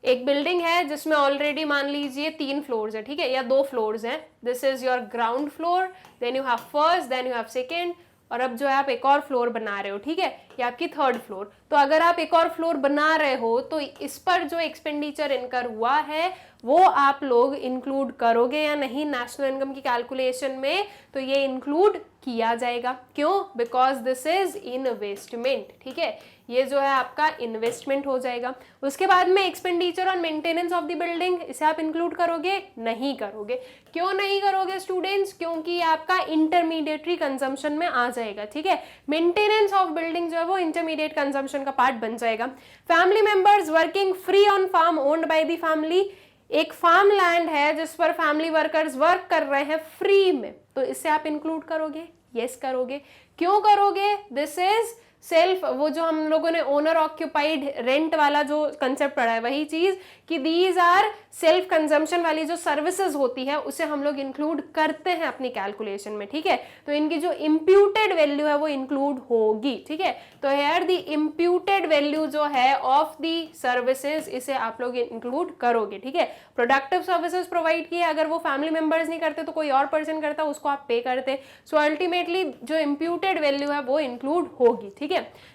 एक बिल्डिंग है जिसमें ऑलरेडी मान लीजिए 3 फ्लोर्स है, ठीक है, या 2 फ्लोर्स हैं, this is your ground floor, then you have first, then you have second, और अब जो है आप एक और फ्लोर बना रहे हो, ठीक है, ये आपकी 3rd फ्लोर। तो अगर आप एक और फ्लोर बना रहे हो तो इस पर जो एक्सपेंडिचर इनकर हुआ है वो आप लोग इंक्लूड करोगे या नहीं नेशनल इनकम की कैलकुलेशन में? तो ये इंक्लूड किया जाएगा। क्यों? बिकॉज दिस इज इन्वेस्टमेंट, ठीक है, ये जो है आपका इन्वेस्टमेंट हो जाएगा। उसके बाद में expenditure on maintenance of the building, इसे आप इंक्लूड करोगे? नहीं करोगे। क्यों नहीं करोगे स्टूडेंट्स? क्योंकि आपका इंटरमीडिएटरी कंजम्पशन में आ जाएगा, ठीक है, मेंटेनेंस ऑफ बिल्डिंग जो है वो इंटरमीडिएट कंजम्पशन का पार्ट बन जाएगा। Family members working free on farm owned by the family, एक फार्म लैंड है जिस पर फैमिली वर्कर्स वर्क कर रहे हैं फ्री में, तो इसे आप इंक्लूड करोगे? यस करोगे। क्यों करोगे? दिस इज सेल्फ, वो जो हम लोगों ने ओनर ऑक्यूपाइड रेंट वाला जो कंसेप्ट पढ़ा है वही चीज कि दीज आर सेल्फ कंजम्पशन वाली जो सर्विसेज होती है उसे हम लोग इंक्लूड करते हैं अपनी कैलकुलेशन में, ठीक है, तो इनकी जो इम्प्यूटेड वैल्यू है वो इंक्लूड होगी, ठीक है। तो हेयर द इम्प्यूटेड वैल्यू जो है ऑफ द सर्विसेज इसे आप लोग इंक्लूड करोगे, ठीक है। प्रोडक्टिव सर्विसेज प्रोवाइड किए, अगर वो फैमिली मेंबर्स नहीं करते तो कोई और पर्सन करता, उसको आप पे करते, सो अल्टीमेटली जो इम्प्यूटेड वैल्यू है वो इंक्लूड होगी, ठीक है।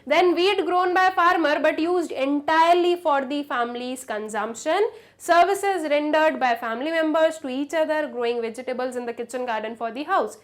Then wheat grown by farmer but used entirely for the family's consumption, services rendered by family members to each other, growing vegetables in the kitchen garden for the house,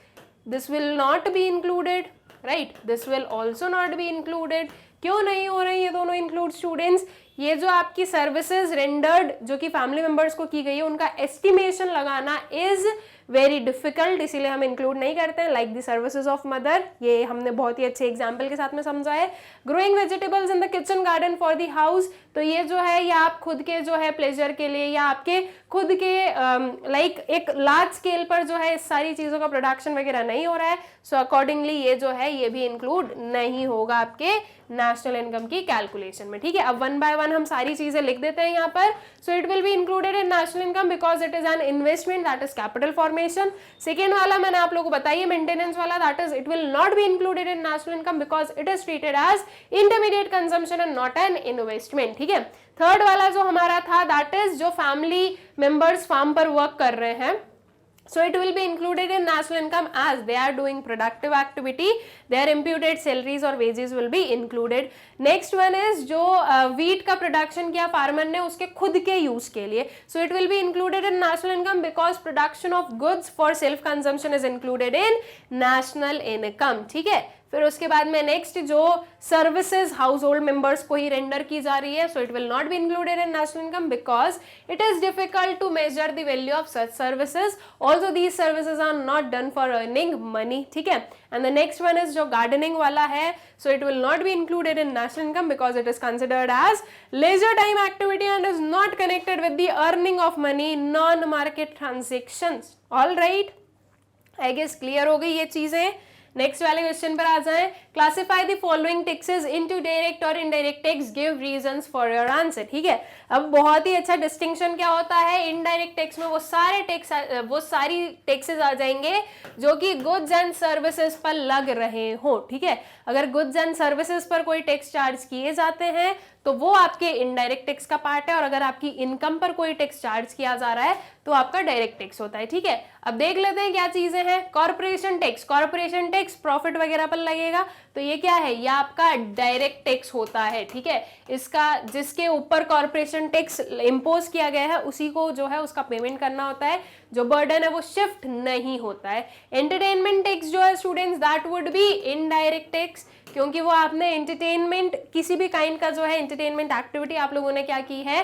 this will not be included, right? This will also not be included. क्यों नहीं हो रही ये दोनों include students? ये जो आपकी services rendered जो कि फैमिली मेंबर्स को की गई है उनका एस्टिमेशन लगाना इज वेरी डिफिकल्ट, इसीलिए हम इंक्लूड नहीं करते हैं। Like the services of mother, ये हमने बहुत ही अच्छे एग्जाम्पल के साथ में समझा है। Growing vegetables in the kitchen garden for the house, तो ये जो है या आप खुद के जो है प्लेजर के लिए या आपके खुद के लाइक एक लार्ज स्केल पर जो है इस सारी चीजों का प्रोडक्शन वगैरह नहीं हो रहा है, सो अकॉर्डिंगली ये जो है ये भी इंक्लूड नहीं होगा आपके नेशनल इनकम की कैलकुलेशन में, ठीक है। अब 1 बाय 1 हम सारी चीजें लिख देते हैं यहाँ पर। So it will be included in national income because it is an investment, that is capital formation. Second वाला मैंने आप लोगों को बताइए मेंटेनेंस वाला, that is it will not be included in national income because it is treated as intermediate consumption and not an investment, ठीक है। Third वाला जो हमारा था दैट इज जो फैमिली मेंबर्स फार्म पर वर्क कर रहे हैं, so it will be included in national income as they are doing productive activity, their imputed salaries or wages will be included. Next one is जो wheat का production किया farmer ने उसके खुद के use के लिए, so it will be included in national income because production of goods for self consumption is included in national income, ठीक है। फिर उसके बाद में नेक्स्ट जो सर्विसेज हाउस होल्ड मेंबर्स को ही रेंडर की जा रही है, so it will not be included in national income because it is difficult to measure the value of such services, also these services are not done for earning money, ठीक है। And the next one is जो gardening वाला है, so it will not be included in national income because it is considered as leisure time activity and is not connected with the earning of money, non market transactions. All right, I guess clear हो गई ये चीजें। Next वाले question पर आ जाएं। Classify the following taxes into direct और indirect tax, give reasons for your answer, ठीक है। अब बहुत ही अच्छा डिस्टिंक्शन क्या होता है, इनडायरेक्ट टैक्स में वो सारी टैक्सेस आ जाएंगे जो कि गुड्स एंड सर्विसेज पर लग रहे हो, ठीक है। अगर गुड्स एंड सर्विसेज पर कोई टैक्स चार्ज किए जाते हैं तो वो आपके इनडायरेक्ट टैक्स का पार्ट है, और अगर आपकी इनकम पर कोई टैक्स चार्ज किया जा रहा है तो आपका डायरेक्ट टैक्स होता है, ठीक है। अब देख लेते हैं क्या चीजें हैं। Corporation tax, corporation tax profit वगैरह पर लगेगा, तो ये क्या है, ये आपका डायरेक्ट टैक्स होता है, ठीक है। इसका जिसके ऊपर कॉर्पोरेशन टैक्स इंपोज किया गया है उसी को जो है उसका पेमेंट करना होता है, जो बर्डन है वो शिफ्ट नहीं होता है। एंटरटेनमेंट टैक्स जो है students, that would B indirect tax, क्योंकि वो आपने एंटरटेनमेंट किसी भी काइंड का जो है एंटरटेनमेंट एक्टिविटी आप लोगों ने क्या की है,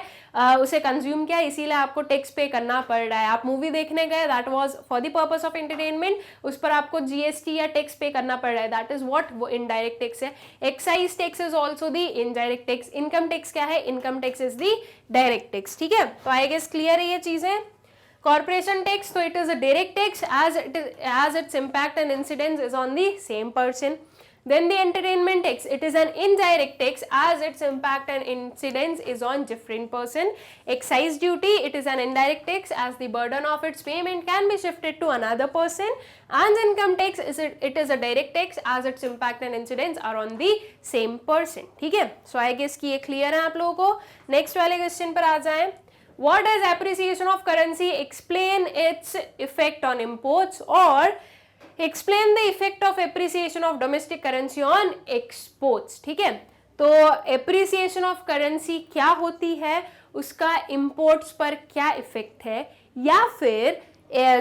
उसे कंज्यूम किया, इसीलिए आपको टैक्स पे करना पड़ रहा है। आप मूवी देखने गए, that was for the purpose of entertainment, उस पर आपको जीएसटी या टैक्स पे करना पड़ रहा है, दैट इज व्हाट वो इनडायरेक्ट टैक्स है। Excise tax is also the indirect tax. Income tax क्या है, income tax is the direct tax, ठीक है। तो आई गेस क्लियर है ये चीजें। कॉर्पोरेशन टैक्स, तो it is a direct tax as its impact and incidence is on the same person. Then the entertainment tax, it is an indirect tax as its impact and incidence is on different person. Excise duty, it is an indirect tax as the burden of its payment can be shifted to another person. And income tax, it is a direct tax as its impact and incidence are on the same person. ठीक है, so I guess कि ये clear है आप लोगों को. Next वाले question पर आ जाएं. What does appreciation of currency explain its effect on imports or explain the effect of appreciation of domestic currency on exports? ठीक है, तो appreciation of currency क्या होती है, उसका imports पर क्या effect है, या फिर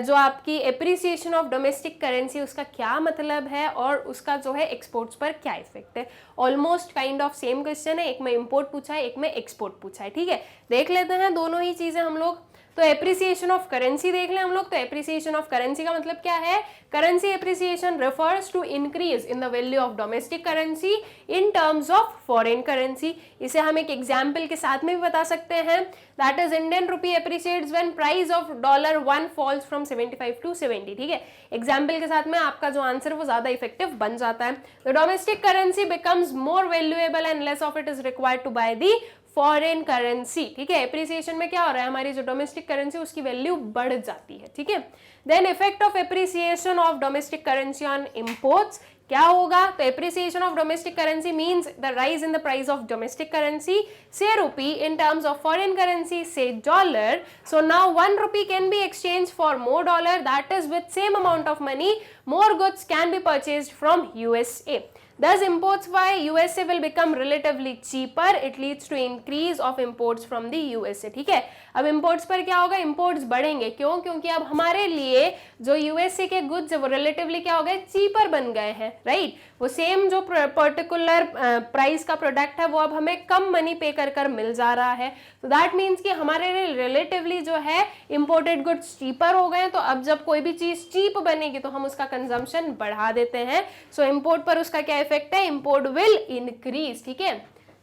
जो आपकी एप्रिसिएशन ऑफ डोमेस्टिक करेंसी उसका क्या मतलब है और उसका जो है एक्सपोर्ट्स पर क्या इफेक्ट है. Almost kind of same question है, एक में इंपोर्ट पूछा है, एक में एक्सपोर्ट पूछा है. ठीक है, देख लेते हैं दोनों ही चीजें हम लोग. तो एप्रिसिएशन ऑफ करेंसी देख लें हम लोग. तो एप्रिसिएशन ऑफ करेंसी का मतलब क्या है, currency appreciation refers to increase in the value of domestic currency in terms of foreign currency. इसे हम एक एग्जाम्पल के साथ में भी बता सकते हैं. That is Indian rupee appreciates when price of $1 falls from 75 to 70. ठीक है, एग्जाम्पल के साथ में आपका जो आंसर वो ज्यादा इफेक्टिव बन जाता है. The domestic currency becomes more valuable and less of it is required to buy the foreign currency. ठीक है, एप्रिसिएशन में क्या हो रहा है, हमारी जो डोमेस्टिक करेंसी उसकी वैल्यू बढ़ जाती है. ठीक है, then effect of appreciation of domestic currency on imports क्या होगा. तो appreciation of domestic currency means the rise in the price of domestic currency से rupee in terms of foreign currency से dollar. So now 1 rupee can be exchange for more dollar, that is with same amount of money more goods can be purchased from USA. Thus imports by USA will become relatively cheaper. It leads to increase of imports from the USA. ठीक है, अब imports पर क्या होगा, imports बढ़ेंगे. क्यों, क्योंकि अब हमारे लिए जो USA के goods है वो relatively क्या हो गए, cheaper बन गए हैं. राइट, वो सेम जो पर्टिकुलर प्राइस का प्रोडक्ट है वो अब हमें कम मनी पे कर कर मिल जा रहा है. तो दैट मीन्स कि हमारे लिए रिलेटिवली जो है इंपोर्टेड गुड्स चीपर हो गए. तो अब जब कोई भी चीज चीप बनेगी तो हम उसका कंजम्पशन बढ़ा देते हैं. सो इंपोर्ट पर उसका क्या इफेक्ट है, इंपोर्ट विल इंक्रीज. ठीक है,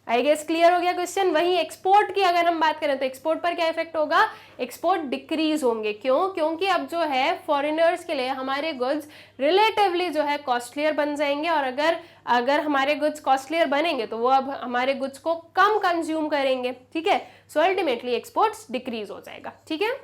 आई गेस क्लियर हो गया क्वेश्चन. वहीं एक्सपोर्ट की अगर हम बात करें तो एक्सपोर्ट पर क्या इफेक्ट होगा, एक्सपोर्ट डिक्रीज होंगे. क्यों, क्योंकि अब जो है फॉरेनर्स के लिए हमारे गुड्स रिलेटिवली जो है कॉस्टलियर बन जाएंगे. और अगर हमारे गुड्स कॉस्टलियर बनेंगे तो वो अब हमारे गुड्स को कम कंज्यूम करेंगे. ठीक है, सो अल्टीमेटली एक्सपोर्ट्स डिक्रीज हो जाएगा. ठीक है,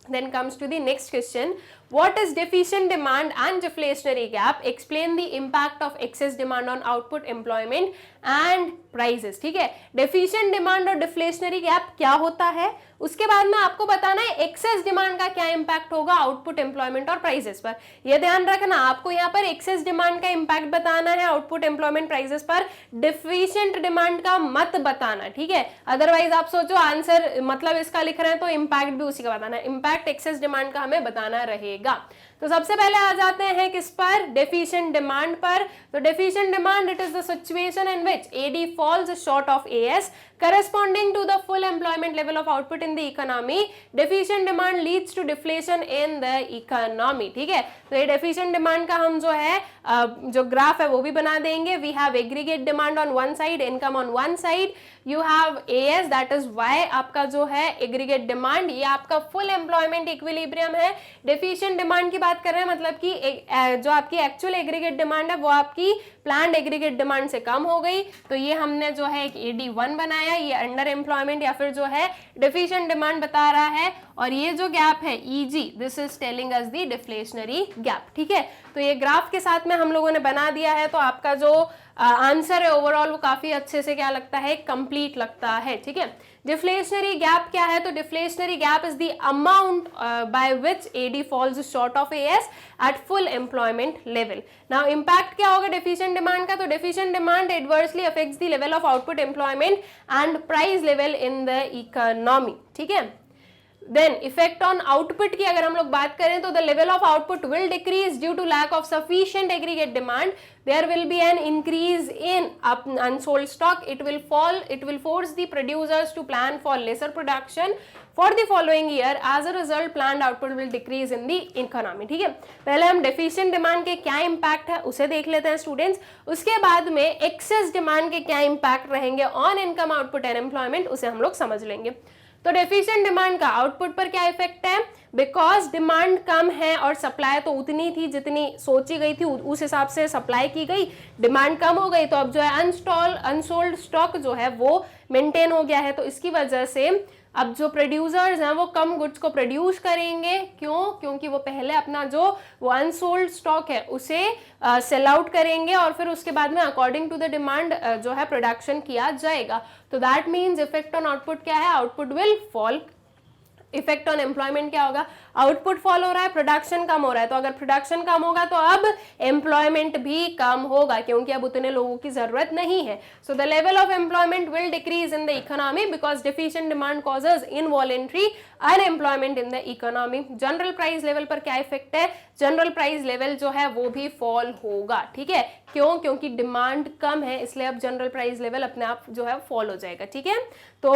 then comes to the next question. What is deficient demand and deflationary gap? Explain the impact of excess demand on output, employment and prices. ठीक है, deficient demand और deflationary gap क्या होता है, उसके बाद में आपको बताना है एक्सेस डिमांड का क्या इंपैक्ट होगा आउटपुट, एम्प्लॉयमेंट और प्राइसेस पर. यह ध्यान रखना, आपको यहाँ पर एक्सेस डिमांड का इंपैक्ट बताना है आउटपुट, एम्प्लॉयमेंट, प्राइसेस पर. डिफिशिएंट डिमांड का मत बताना. ठीक है, अदरवाइज आप सोचो आंसर मतलब इसका लिख रहे हैं तो इंपैक्ट भी उसी का बताना है. इंपैक्ट एक्सेस डिमांड का हमें बताना रहेगा. तो सबसे पहले आ जाते हैं किस पर, डेफिशिएंट डिमांड पर. तो deficient demand, it is the situation in which AD falls short of AS corresponding to the full employment level of output in the economy. Deficient demand leads to deflation in the economy. ठीक है, तो ये deficient demand का हम जो है जो graph है वो भी बना देंगे. We have aggregate demand on one side, income on one side. You have AS, that is Y आपका जो है aggregate demand. ये आपका full employment equilibrium है. Deficient demand की बात कर रहे हैं, मतलब कि जो आपकी actual aggregate demand है वो आपकी planned aggregate demand से कम हो गई. तो ये हमने जो है एक AD1 बनाया, ये अंडर एम्प्लॉयमेंट या फिर जो है डिफिशिएंट डिमांड बता रहा है. और ये जो गैप है EG, this is telling us the deflationary gap. ठीक है, तो ये ग्राफ के साथ में हम लोगों ने बना दिया है. तो आपका जो आंसर है ओवरऑल वो काफी अच्छे से क्या लगता है, कंप्लीट लगता है. ठीक है, डिफ्लेशनरी गैप क्या है, तो deflationary gap is the amount by which AD falls short of AS at full employment level. Now impact क्या होगा डेफिशिएंट डिमांड का, तो deficient demand adversely affects the level of output, employment and price level in the economy. ठीक है, then effect on output की अगर हम लोग बात करें तो the level of output will decrease due to lack of sufficient aggregate demand. There will be an increase in unsold stock. It will force the producers to plan for lesser production for the following year. As a result, planned output will decrease in the economy. ठीक है, पहले हम deficient demand के क्या impact है उसे देख लेते हैं स्टूडेंट्स. उसके बाद में excess demand के क्या impact रहेंगे on income, output and employment, उसे हम लोग समझ लेंगे. तो डेफिशिएंट डिमांड का आउटपुट पर क्या इफेक्ट है, बिकॉज डिमांड कम है और सप्लाई तो उतनी थी जितनी सोची गई थी, उस हिसाब से सप्लाई की गई, डिमांड कम हो गई, तो अब जो है अनसोल्ड स्टॉक जो है वो मेंटेन हो गया है। तो इसकी वजह से अब जो प्रोड्यूसर्स हैं वो कम गुड्स को प्रोड्यूस करेंगे। क्यों? क्योंकि वो पहले अपना जो वो अनसोल्ड स्टॉक है उसे सेल आउट करेंगे और फिर उसके बाद में अकॉर्डिंग टू द डिमांड जो है प्रोडक्शन किया जाएगा। तो that means effect on output क्या है? Output will fall. Effect on employment क्या होगा? आउटपुट फॉल हो रहा है, प्रोडक्शन कम हो रहा है, तो अगर प्रोडक्शन कम होगा तो अब एम्प्लॉयमेंट भी कम होगा क्योंकि अब उतने लोगों की जरूरत नहीं है। So the level of employment will decrease in the economy because deficient demand causes involuntary unemployment in the economy. General price level पर क्या इफेक्ट है? जनरल प्राइस लेवल जो है वो भी फॉल होगा। ठीक है, क्यों? क्योंकि डिमांड कम है, इसलिए अब जनरल प्राइस लेवल अपने आप जो है फॉल हो जाएगा। ठीक है, तो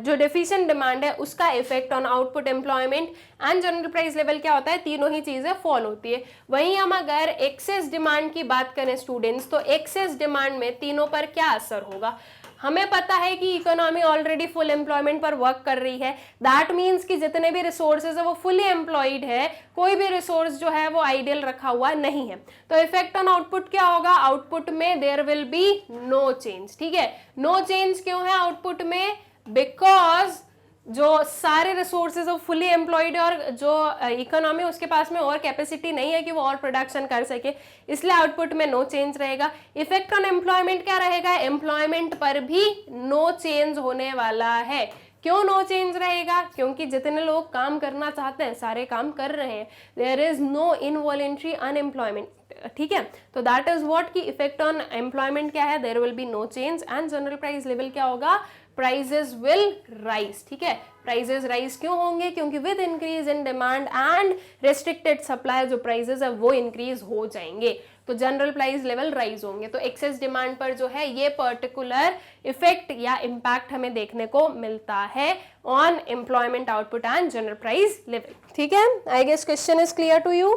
जो डेफिशिएंट डिमांड है उसका effect on output, employment and general price level क्या होता है? तीनों ही चीजें फॉल होती है। वहीं हम अगर एक्सेस डिमांड की बात करें स्टूडेंट्स, तो एक्सेस डिमांड में तीनों पर क्या असर होगा? हमें पता है कि इकोनॉमी ऑलरेडी फुल एम्प्लॉयमेंट पर वर्क कर रही है। दैट मीन्स कि जितने भी रिसोर्सेज है वो फुली एम्प्लॉयड है, कोई भी रिसोर्स जो है वो आइडियल रखा हुआ नहीं है। तो इफेक्ट ऑन आउटपुट क्या होगा? आउटपुट में there will be no change. ठीक है, नो चेंज क्यों है आउटपुट में? बिकॉज जो सारे रिसोर्सेज ऑफ फुली एम्प्लॉयड और जो इकोनॉमी उसके पास में और कैपेसिटी नहीं है कि वो और प्रोडक्शन कर सके, इसलिए आउटपुट में नो चेंज रहेगा। इफेक्ट ऑन एम्प्लॉयमेंट क्या रहेगा? एम्प्लॉयमेंट पर भी नो चेंज होने वाला है। क्यों नो चेंज रहेगा? क्योंकि जितने लोग काम करना चाहते हैं सारे काम कर रहे हैं, there is no involuntary unemployment. ठीक है, तो दैट इज व्हाट की इफेक्ट ऑन एम्प्लॉयमेंट क्या है? There will be no change and general price level क्या होगा? Prices will rise. ठीक है, प्राइजेस राइज क्यों होंगे? क्योंकि with increase in demand and restricted supply जो प्राइजेस है वो इंक्रीज हो जाएंगे, तो जनरल प्राइस लेवल राइज होंगे। तो एक्सेस डिमांड पर जो है ये पर्टिकुलर इफेक्ट या इम्पैक्ट हमें देखने को मिलता है on employment, output and general price level. ठीक है, I guess question is clear to you.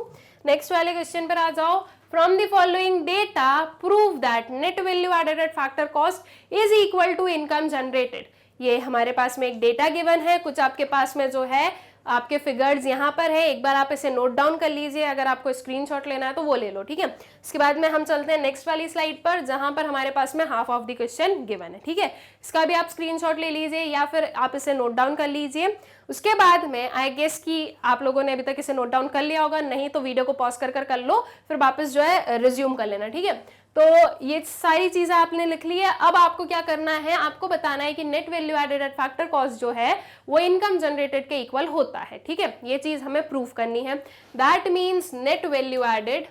Next वाले क्वेश्चन पर आ जाओ। From the following data, prove that net value added at factor cost is equal to income generated. ये हमारे पास में एक डेटा गिवन है, कुछ आपके पास में जो है आपके फिगर्स यहाँ पर है, एक बार आप इसे नोट डाउन कर लीजिए, अगर आपको स्क्रीनशॉट लेना है तो वो ले लो। ठीक है, इसके बाद में हम चलते हैं नेक्स्ट वाली स्लाइड पर जहां पर हमारे पास में half of the question given है। ठीक है, इसका भी आप स्क्रीनशॉट ले लीजिए या फिर आप इसे नोट डाउन कर लीजिए। उसके बाद में आई गेस कि आप लोगों ने अभी तक इसे नोट डाउन कर लिया होगा, नहीं तो वीडियो को पॉज कर लो, फिर वापस जो है रिज्यूम कर लेना। ठीक है, तो ये सारी चीजें आपने लिख ली है। अब आपको क्या करना है? आपको बताना है कि net value added at factor cost जो है वो इनकम जनरेटेड के इक्वल होता है। ठीक है, ये चीज हमें प्रूव करनी है। That means net value added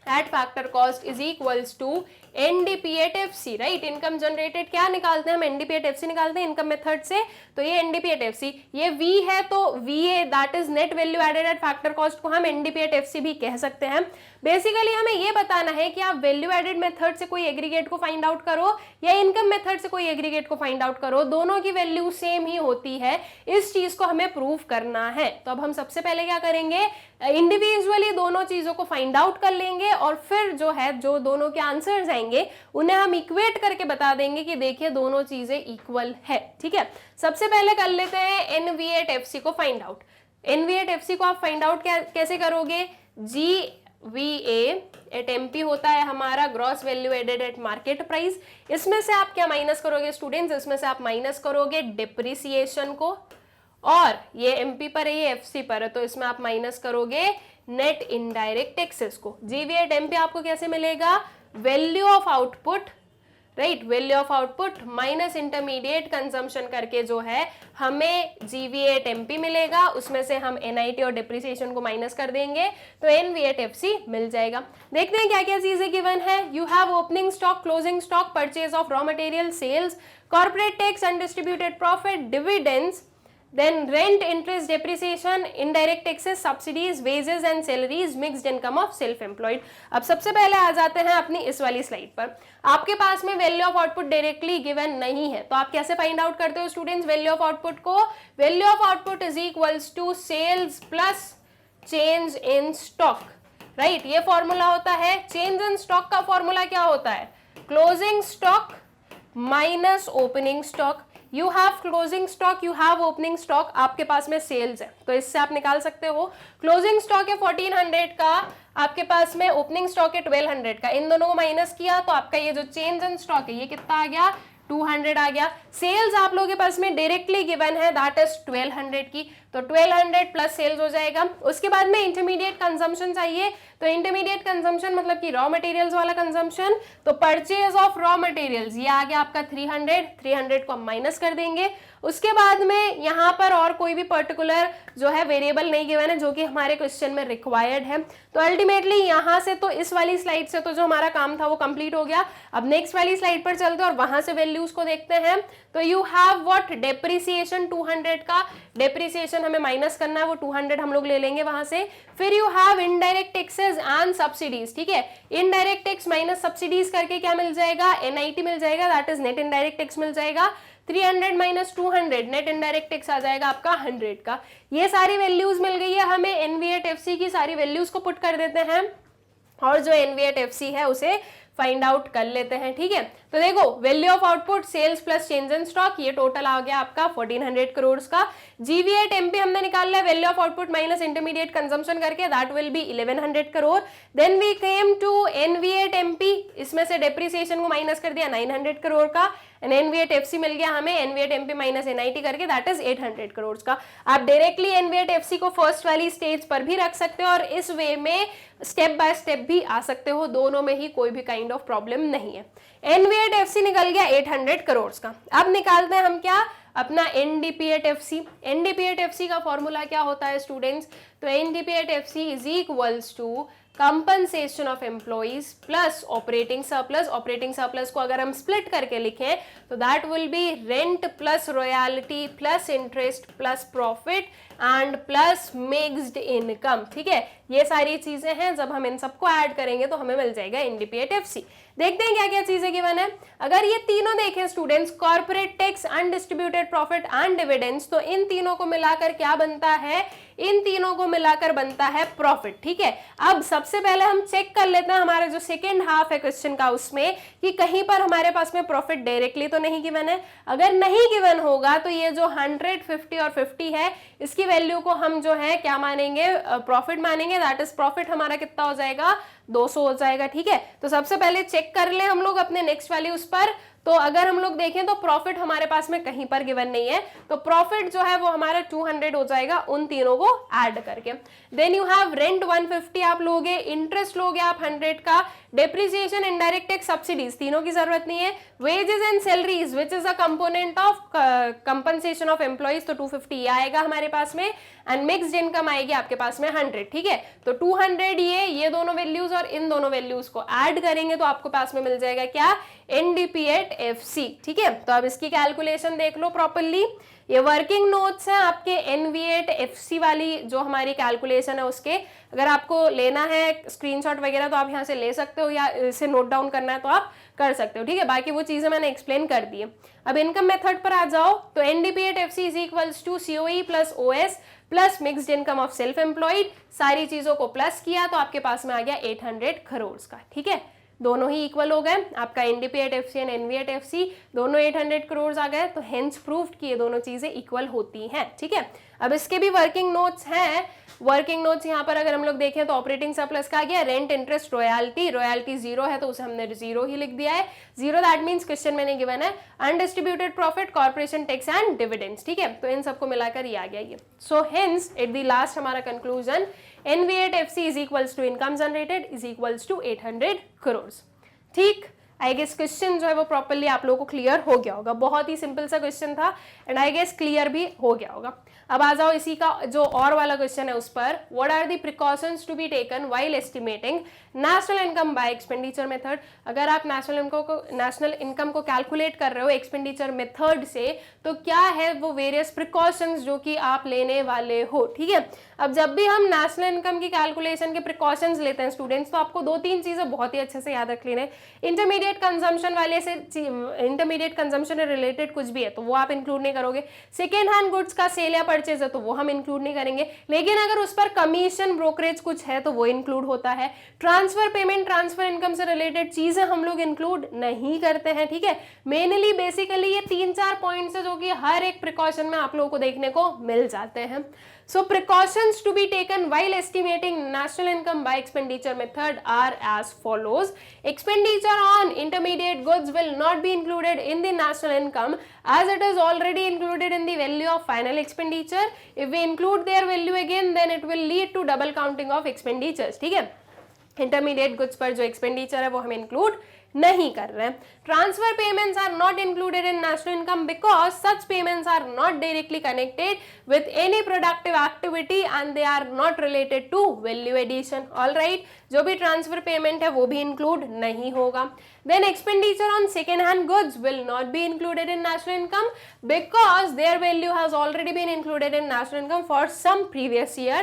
at factor cost is equals to NDP at FC, right. Income generated क्या निकालते हैं हम? एनडीपी एट एफसी निकालते हैं इनकम मेथड से। तो ये एनडीपी एट एफसी, ये वी है तो VA that is net value added at factor cost को हम एनडीपी एट एफसी भी कह सकते हैं। बेसिकली हमें ये बताना है कि आप वैल्यू एडेड मेथड से कोई एग्रीगेट को फाइंड आउट करो या इनकम मेथड से कोई एग्रीगेट को फाइंड आउट करो, दोनों की वैल्यू सेम ही होती है। इस चीज को हमें प्रूव करना है। तो अब हम सबसे पहले क्या करेंगे? इंडिविजुअली दोनों चीजों को फाइंड आउट कर लेंगे और फिर जो है जो दोनों के आंसर्स आएंगे उन्हें हम इक्वेट करके बता देंगे कि देखिए दोनों चीजें इक्वल है। ठीक है, सबसे पहले कर लेते हैं एनवी एट एफसी को find out. NV at FC को आप फाइंड आउट कैसे करोगे? GVA एट एमपी होता है हमारा gross value added at market price. इसमें से आप क्या माइनस करोगे स्टूडेंट्स? इसमें से आप माइनस करोगे डिप्रिसिएशन को, और ये एमपी पर है, ये एफसी पर है, तो इसमें आप माइनस करोगे नेट इनडायरेक्ट टैक्सेस को। जीवीए एट एमपी आपको कैसे मिलेगा? Value of output, right, value of output minus intermediate consumption करके जो है हमें जीवीए एट एमपी मिलेगा। उसमें से हम एनआईटी और डिप्रिसिएशन को माइनस कर देंगे तो एनवी एट एफसी मिल जाएगा। देखते हैं क्या क्या चीजें गिवन है। You have opening stock, closing stock, purchase of raw material, sales, corporate tax, undistributed profit, dividends, then rent, interest, depreciation, indirect taxes, subsidies, wages and salaries, mixed income of self employed। अब सबसे पहले आ जाते हैं अपनी इस वाली slide पर। आपके पास में value of output directly given नहीं है, तो आप कैसे फाइंड आउट करते हो स्टूडेंट्स वैल्यू ऑफ आउटपुट को? Value of output is equals to sales plus change in stock, right. ये फॉर्मूला होता है। चेंज इन स्टॉक का फॉर्मूला क्या होता है? Closing stock minus opening stock, you have closing stock, you have opening stock, आपके पास में सेल्स है तो इससे आप निकाल सकते हो। क्लोजिंग स्टॉक है 1400 का, आपके पास में ओपनिंग स्टॉक है 1200 का, इन दोनों को माइनस किया तो आपका ये जो चेंज इन स्टॉक है ये कितना आ गया, 200 आ गया। सेल्स आप लोगों के पास में डायरेक्टली गिवन है, दैट इज 1200 की, तो 1200 प्लस सेल्स हो जाएगा। उसके बाद में इंटरमीडिएट कंजम्पशन चाहिए, तो इंटरमीडिएट कंजम्पशन मतलब कि रॉ मटेरियल्स वाला कंजम्पशन, तो परचेज ऑफ रॉ मटेरियल्स ये आ गया आपका 300 को हम माइनस कर देंगे। उसके बाद में यहाँ पर और कोई भी पर्टिकुलर जो है वेरिएबल नहीं गिवन है जो कि हमारे क्वेश्चन में रिक्वायर्ड है। तो अल्टीमेटली यहाँ से तो इस वाली स्लाइड से तो जो हमारा काम था वो कंप्लीट हो गया। अब नेक्स्ट वाली स्लाइड पर चलते हैं और वहां से वैल्यूज को देखते हैं। तो यू हैव व्हाट, डेप्रिसिएशन 200 का, डेप्रिसिएशन हमें माइनस करना है, वो 200 हम लोग ले लेंगे वहां से। फिर you have indirect taxes and subsidies, ठीक है, इनडायरेक्ट टैक्स माइनस सब्सिडीज करके क्या मिल जाएगा, एनआईटी मिल जाएगा, that is net indirect tax मिल जाएगा। 300 माइनस 200 नेट इनडायरेक्ट टैक्स आ जाएगा आपका 100 का। ये सारी वैल्यूज मिल गई है हमें, एनवीएट एफसी की सारी वैल्यूज को पुट कर देते हैं और जो एनवीएट एफसी है उसे फाइंड आउट कर लेते हैं, ठीक है। तो देखो value of output sales plus change in stock, ये टोटल आ गया आपका 1400 करोड़ का। जीवीएट एमपी हमने निकाल लिया, value of output minus intermediate consumption करके, that will be 1100 crore. Then we came to NVA at MP, इसमें से डेप्रिसिएशन को माइनस कर दिया 900 करोड़ का, एंड एनवीएट एफसी मिल गया हमें, एनवीएट एमपी माइनस एनआईटी करके, दैट इज 800 करोड़ का। आप डायरेक्टली एनवीएट एफसी को फर्स्ट वाली स्टेज पर भी रख सकते हो और इस वे में स्टेप बाय स्टेप भी आ सकते हो, दोनों में ही कोई भी काइंड ऑफ प्रॉब्लम नहीं है। एनवीएट एफसी निकल गया 800 करोड़ का। अब निकालते हैं हम क्या, अपना एनडीपीएट एफसी। एनडीपीएट एफसी का फॉर्मूला क्या होता है स्टूडेंट्स, तो NDP at FC is equals to compensation of employees plus operating surplus. Operating surplus को अगर हम स्प्लिट करके लिखें तो that will be rent plus royalty plus interest plus profit and plus mixed income, ठीक है। ये सारी चीजें हैं, जब हम इन सबको ऐड करेंगे तो हमें मिल जाएगा एनडीपीएट एफसी। देखते हैं क्या क्या चीजें गिवन है। अगर ये तीनों देखें students, corporate tax, undistributed profit and dividends, तो इन तीनों को मिलाकर क्या बनता है, इन तीनों को मिलाकर बनता है प्रॉफिट, ठीक है। अब सबसे पहले हम चेक कर लेते हैं हमारा जो सेकेंड हाफ है क्वेश्चन का उसमें कि कहीं पर हमारे पास में प्रॉफिट डायरेक्टली तो नहीं गिवन है। अगर नहीं गिवन होगा तो ये जो 100, 50 और 50 है इसकी वैल्यू को हम जो है क्या मानेंगे, प्रॉफिट मानेंगे, दैट इज प्रॉफिट हमारा कितना हो जाएगा, 200 हो जाएगा, ठीक है। तो सबसे पहले चेक कर ले हम लोग अपने नेक्स्ट वाली उस पर। तो अगर हम लोग देखें तो प्रॉफिट हमारे पास में कहीं पर गिवन नहीं है, तो प्रॉफिट जो है वो हमारा 200 हो जाएगा उन तीनों को ऐड करके। देन यू हैव रेंट 150 आप लोगे, इंटरेस्ट लोगे आप 100 का, डेप्रिसिएशन, इनडायरेक्ट टैक्स, सब्सिडीज तीनों की जरूरत नहीं है, wages and salaries which is a component of compensation of employees, तो 250 आएगा हमारे पास में, एंड मिक्स्ड इनकम आएगी आपके पास में 100, ठीक है। तो 200 ये दोनों वैल्यूज और इन दोनों वैल्यूज को ऐड करेंगे तो आपको पास में मिल जाएगा क्या, एनडीपीएट एफसी, ठीक है। तो अब इसकी कैलकुलेशन देख लो प्रॉपर्ली। ये वर्किंग नोट्स हैं आपके एनवीएट एफसी वाली जो हमारी कैलकुलेशन है उसके, अगर आपको लेना है स्क्रीनशॉट वगैरह तो आप यहाँ से ले सकते हो या इसे नोट डाउन करना है तो आप कर सकते हो, ठीक है। बाकी वो चीजें मैंने एक्सप्लेन कर दी है। अब इनकम मेथड पर आ जाओ, तो NDP at FC is equals to COE plus OS plus mixed income of self employed, सारी चीजों को प्लस किया तो आपके पास में आ गया 800 करोड़ का, ठीक है। दोनों ही इक्वल हो गए, आपका एनडीपीएट एफसी एंड एनवीएट एफसी दोनों 800 करोड़ आ गए, तो हेंस प्रूव्ड कि ये दोनों चीजें इक्वल होती हैं, ठीक है। अब इसके भी वर्किंग नोट्स हैं। वर्किंग नोट्स यहाँ पर अगर हम लोग देखें तो ऑपरेटिंग सरप्लस का आ गया, रेंट, इंटरेस्ट, रॉयल्टी, रॉयल्टी 0 है तो उसे हमने 0 ही लिख दिया है, 0 दैट मीन्स क्वेश्चन मैंने गिवन है, undistributed profit, corporation tax and dividends, ठीक है। तो इन सबको मिलाकर ये आ गया ये। So hence at the last हमारा conclusion, NVA at FC is equals to income generated is equals to 800 crore, ठीक। आई गेस क्वेश्चन जो है वो प्रॉपर्ली आप लोगों को क्लियर हो गया होगा, बहुत ही सिंपल सा क्वेश्चन था एंड आई गेस क्लियर भी हो गया होगा। अब आ जाओ इसी का जो और वाला क्वेश्चन है उस पर, what are the precautions to be taken while estimating national income by expenditure method. अगर आप नेशनल इनकम को कैलकुलेट कर रहे हो एक्सपेंडिचर मेथड से, तो क्या है वो वेरियस प्रिकॉशंस जो कि आप लेने वाले हो, ठीक है। अब जब भी हम नेशनल इनकम की कैलकुलेशन के प्रिकॉशंस लेते हैं स्टूडेंट्स, तो आपको 2-3 चीजें बहुत ही अच्छे से याद रख लेने। इंटरमीडिएट इंटरमीडिएट कंजम्पशन वाले से, इंटरमीडिएट कंजम्पशन से रिलेटेड कुछ भी है तो वो आप इंक्लूड नहीं करोगे। सेकेंड हैंड गुड्स का सेल या परचेज है तो वो हम इंक्लूड नहीं करेंगे, लेकिन अगर उस पर कमीशन ब्रोकरेज कुछ है तो वो इंक्लूड होता है। ट्रांसफर पेमेंट, ट्रांसफर इनकम से रिलेटेड चीजें हम लोग इंक्लूड नहीं करते हैं, ठीक है। मेनली बेसिकली ये 3-4 पॉइंट्स है जो कि हर एक प्रिकॉशन में आप लोगों को देखने को मिल जाते हैं। So precautions to be taken while estimating national income by expenditure method are as follows. Expenditure on intermediate goods will not be included in the national income as it is already included in the value of final expenditure. If we include their value again, then it will lead to double counting of expenditures. ठीक है, intermediate goods पर जो expenditure है वो हम include नहीं कर रहे हैं। Transfer payments are not included in national income because such payments are not directly connected with any productive activity and they are not related to value addition. All right, जो भी transfer payment है वो भी include नहीं होगा। Then expenditure on second hand goods will not be included in national income because their value has already been included in national income for some previous year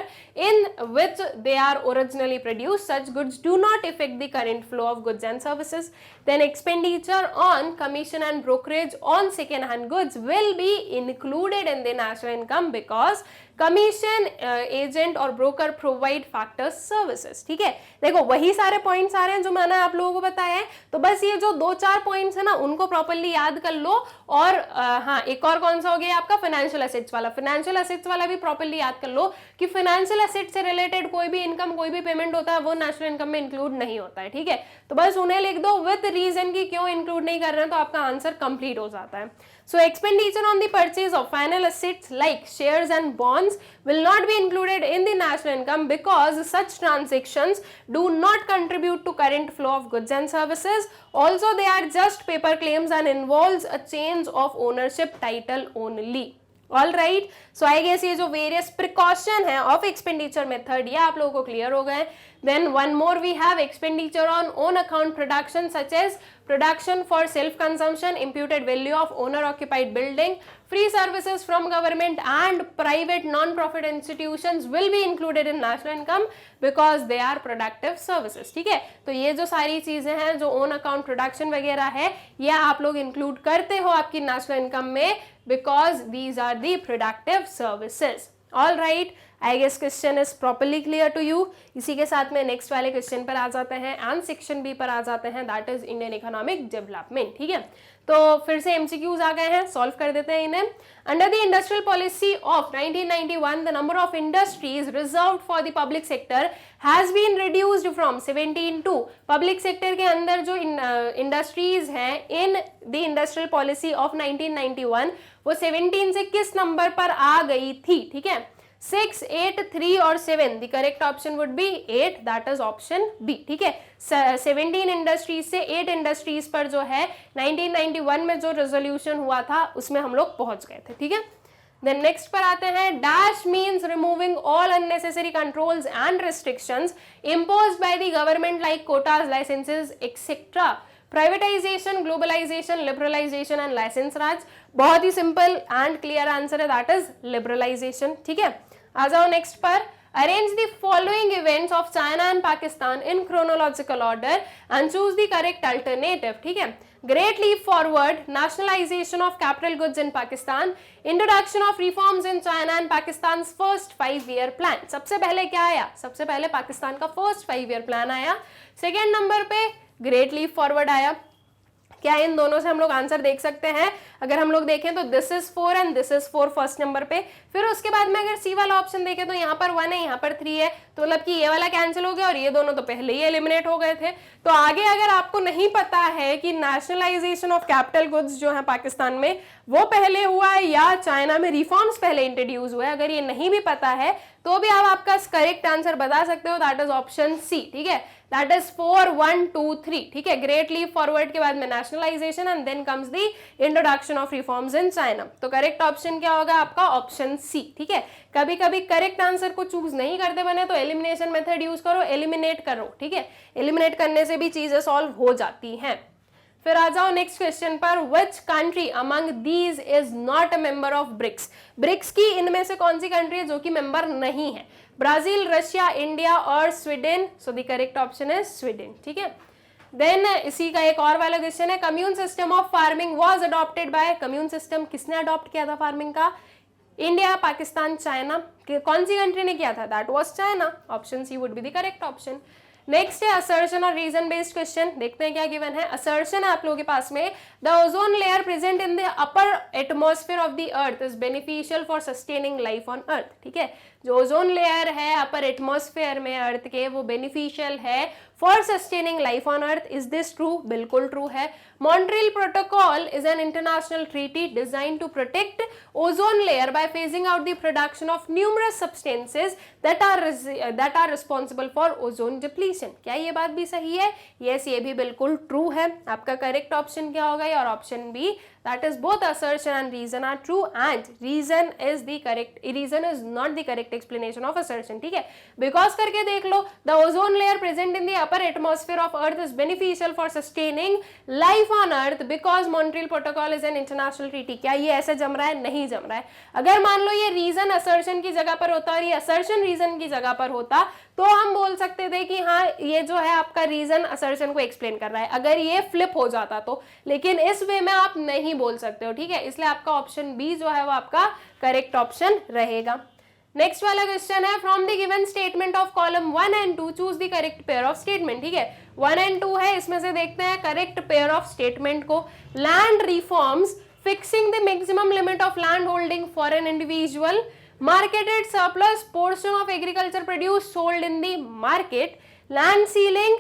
in which they are originally produced. Such goods do not affect the current flow of goods and services. Then expenditure on commission and brokerage on second hand goods will be included in the national income because commission agent और broker provide factors services. ठीक है, देखो वही सारे points आ रहे हैं जो मैंने आप लोगों को बताया है, तो बस ये जो 2-4 पॉइंट्स है ना उनको प्रॉपर्ली याद कर लो। और हाँ, एक और कौन सा हो गया आपका फाइनेंशियल एसेट्स वाला, फाइनेंशियल एसेट्स वाला भी प्रॉपर्ली याद कर लो कि फाइनेंशियल एसेट से रिलेटेड कोई भी इनकम, कोई भी पेमेंट होता है वो नेशनल इनकम में इंक्लूड नहीं होता है। ठीक है, तो बस उन्हें लिख दो विद रीजन की क्यों इंक्लूड नहीं कर रहे हैं, तो आपका आंसर कंप्लीट हो जाता है। So expenditure on the purchase of final assets like shares and bonds will not be included in the national income because such transactions do not contribute to current flow of goods and services. Also, they are just paper claims and involves a change of ownership title only. All right, so I guess ये जो various precaution है of expenditure method ये आप लोगों को clear हो गए। Then one more we have expenditure on own account production such as production for self consumption, imputed value of owner occupied building, free services from government and private non-profit institutions will be included in national income because they are productive services। ठीक है, तो ये जो सारी चीजें हैं जो own account production वगैरह है ये आप लोग include करते हो आपकी national income में because these are the productive services। All right, I guess question is properly clear to you। इसी के साथ में नेक्स्ट वाले क्वेश्चन पर आ जाते हैं एंड सेक्शन बी पर आ जाते हैं, that is Indian economic development. ठीक है, तो फिर से एमसीक्यूज आ गए हैं, सॉल्व कर देते हैं इन्हें। Under the industrial policy of 1991 the number of industries reserved for the public sector has been reduced from 17 to, public sector के अंदर जो इंडस्ट्रीज हैं in the industrial policy of 1991 वो 17 से किस नंबर पर आ गई थी। ठीक है, 6, 8, 3 और 7, the correct option would be 8, that is option B. ठीक है, 17 इंडस्ट्रीज से 8 इंडस्ट्रीज पर जो है 1991 में जो रेजोल्यूशन हुआ था उसमें हम लोग पहुंच गए थे। ठीक है, देन नेक्स्ट पर आते हैं। Dash means removing all unnecessary controls and restrictions imposed by the government like quotas, licences etcetera. Privatisation, globalisation, liberalisation and licence raj. बहुत ही सिंपल एंड क्लियर आंसर है, दैट इज लिबरलाइजेशन। ठीक है, आ जाओ नेक्स्ट पर। Arrange the following events of China and Pakistan in chronological order and choose the correct alternative. ठीक है, great leap forward, nationalisation of capital goods in Pakistan, introduction of reforms in China and Pakistan first 5-year plan. सबसे पहले क्या आया, सबसे पहले पाकिस्तान का first 5-year plan आया, सेकेंड नंबर पे ग्रेट लीप फॉरवर्ड आया। क्या इन दोनों से हम लोग आंसर देख सकते हैं? अगर हम लोग देखें तो this is 4 and this is 4 first number पे। फिर उसके बाद में अगर सी वाला ऑप्शन देखें तो यहाँ पर 1 है, यहाँ पर 3 है, तो मतलब कि ये वाला कैंसिल हो गया और ये दोनों तो पहले ही एलिमिनेट हो गए थे। तो आगे अगर आपको नहीं पता है कि नेशनलाइजेशन ऑफ कैपिटल गुड्स जो है पाकिस्तान में वो पहले हुआ है या चाइना में रिफॉर्म्स पहले इंट्रोड्यूस हुए, अगर ये नहीं भी पता है तो भी आप आपका करेक्ट आंसर बता सकते हो, दैट इज ऑप्शन सी। ठीक है, दैट इज 4, 1, 2, 3। ठीक है, ग्रेट लीप फॉरवर्ड के बाद में nationalisation and then comes the introduction of reforms in China. तो करेक्ट ऑप्शन क्या होगा आपका? Option C. ठीक है, कभी कभी करेक्ट आंसर को चूज नहीं करते बने तो एलिमिनेशन मेथड यूज करो, एलिमिनेट करो। ठीक है, एलिमिनेट करने से भी चीजें सॉल्व हो जाती हैं। फिर आ जाओ नेक्स्ट क्वेश्चन पर। Which country among these is not a member of BRICS? BRICS की इनमें से कौन सी कंट्री है जो कि मेंबर नहीं है? ब्राजील, रशिया, इंडिया और Sweden. So the correct option is Sweden. ठीक है, देन इसी का एक और वाला क्वेश्चन है, commune system of farming was adopted by, commune system किसने अडॉप्ट किया था फार्मिंग का? इंडिया, पाकिस्तान, चाइना, कौन सी कंट्री ने किया था? That was China. Option C would be the correct option. Next है असर्शन और रीजन बेस्ड क्वेश्चन, देखते हैं क्या गिवन है। असर्शन है आप लोगों के पास में, the ozone layer present in the upper atmosphere of the earth is beneficial for sustaining life on अर्थ। ठीक है, जो ओजोन लेयर है अपर एटमॉस्फेयर में अर्थ के, वो बेनिफिशियल है for sustaining life on earth. Is this true? बिल्कुल ट्रू है। Montreal protocol is an international treaty design to protect ozone layer by phasing out the production of numerous substances that are responsible for ozone depletion. क्या ये बात भी सही है? Yes, ये भी बिल्कुल ट्रू है। आपका करेक्ट ऑप्शन क्या होगा? और option B, that is both assertion and reason are true and reason is not the correct explanation of assertion। ठीक है, because करके देख लो, the ozone layer present in the upper atmosphere of earth is beneficial for sustaining life on earth because Montreal Protocol is an international treaty। क्या ये ऐसे जम रहा है? नहीं जम रहा है। अगर मान लो ये reason assertion की जगह पर होता और ये assertion reason की जगह पर होता तो हम बोल सकते थे कि हाँ ये जो है आपका रीजन असर्शन को एक्सप्लेन कर रहा है, अगर ये फ्लिप हो जाता तो, लेकिन इस वे में आप नहीं बोल सकते हो। ठीक है, इसलिए आपका ऑप्शन बी जो है वो आपका करेक्ट ऑप्शन रहेगा। नेक्स्ट वाला क्वेश्चन है, from the given statement of column 1 and 2 choose the correct pair of statement. ठीक है, 1 and 2 है, इसमें से देखते हैं करेक्ट पेयर ऑफ स्टेटमेंट को। Land reforms fixing the maximum limit of land holding for an individual, marketed surplus portion of agriculture produce sold in the market, land ceiling,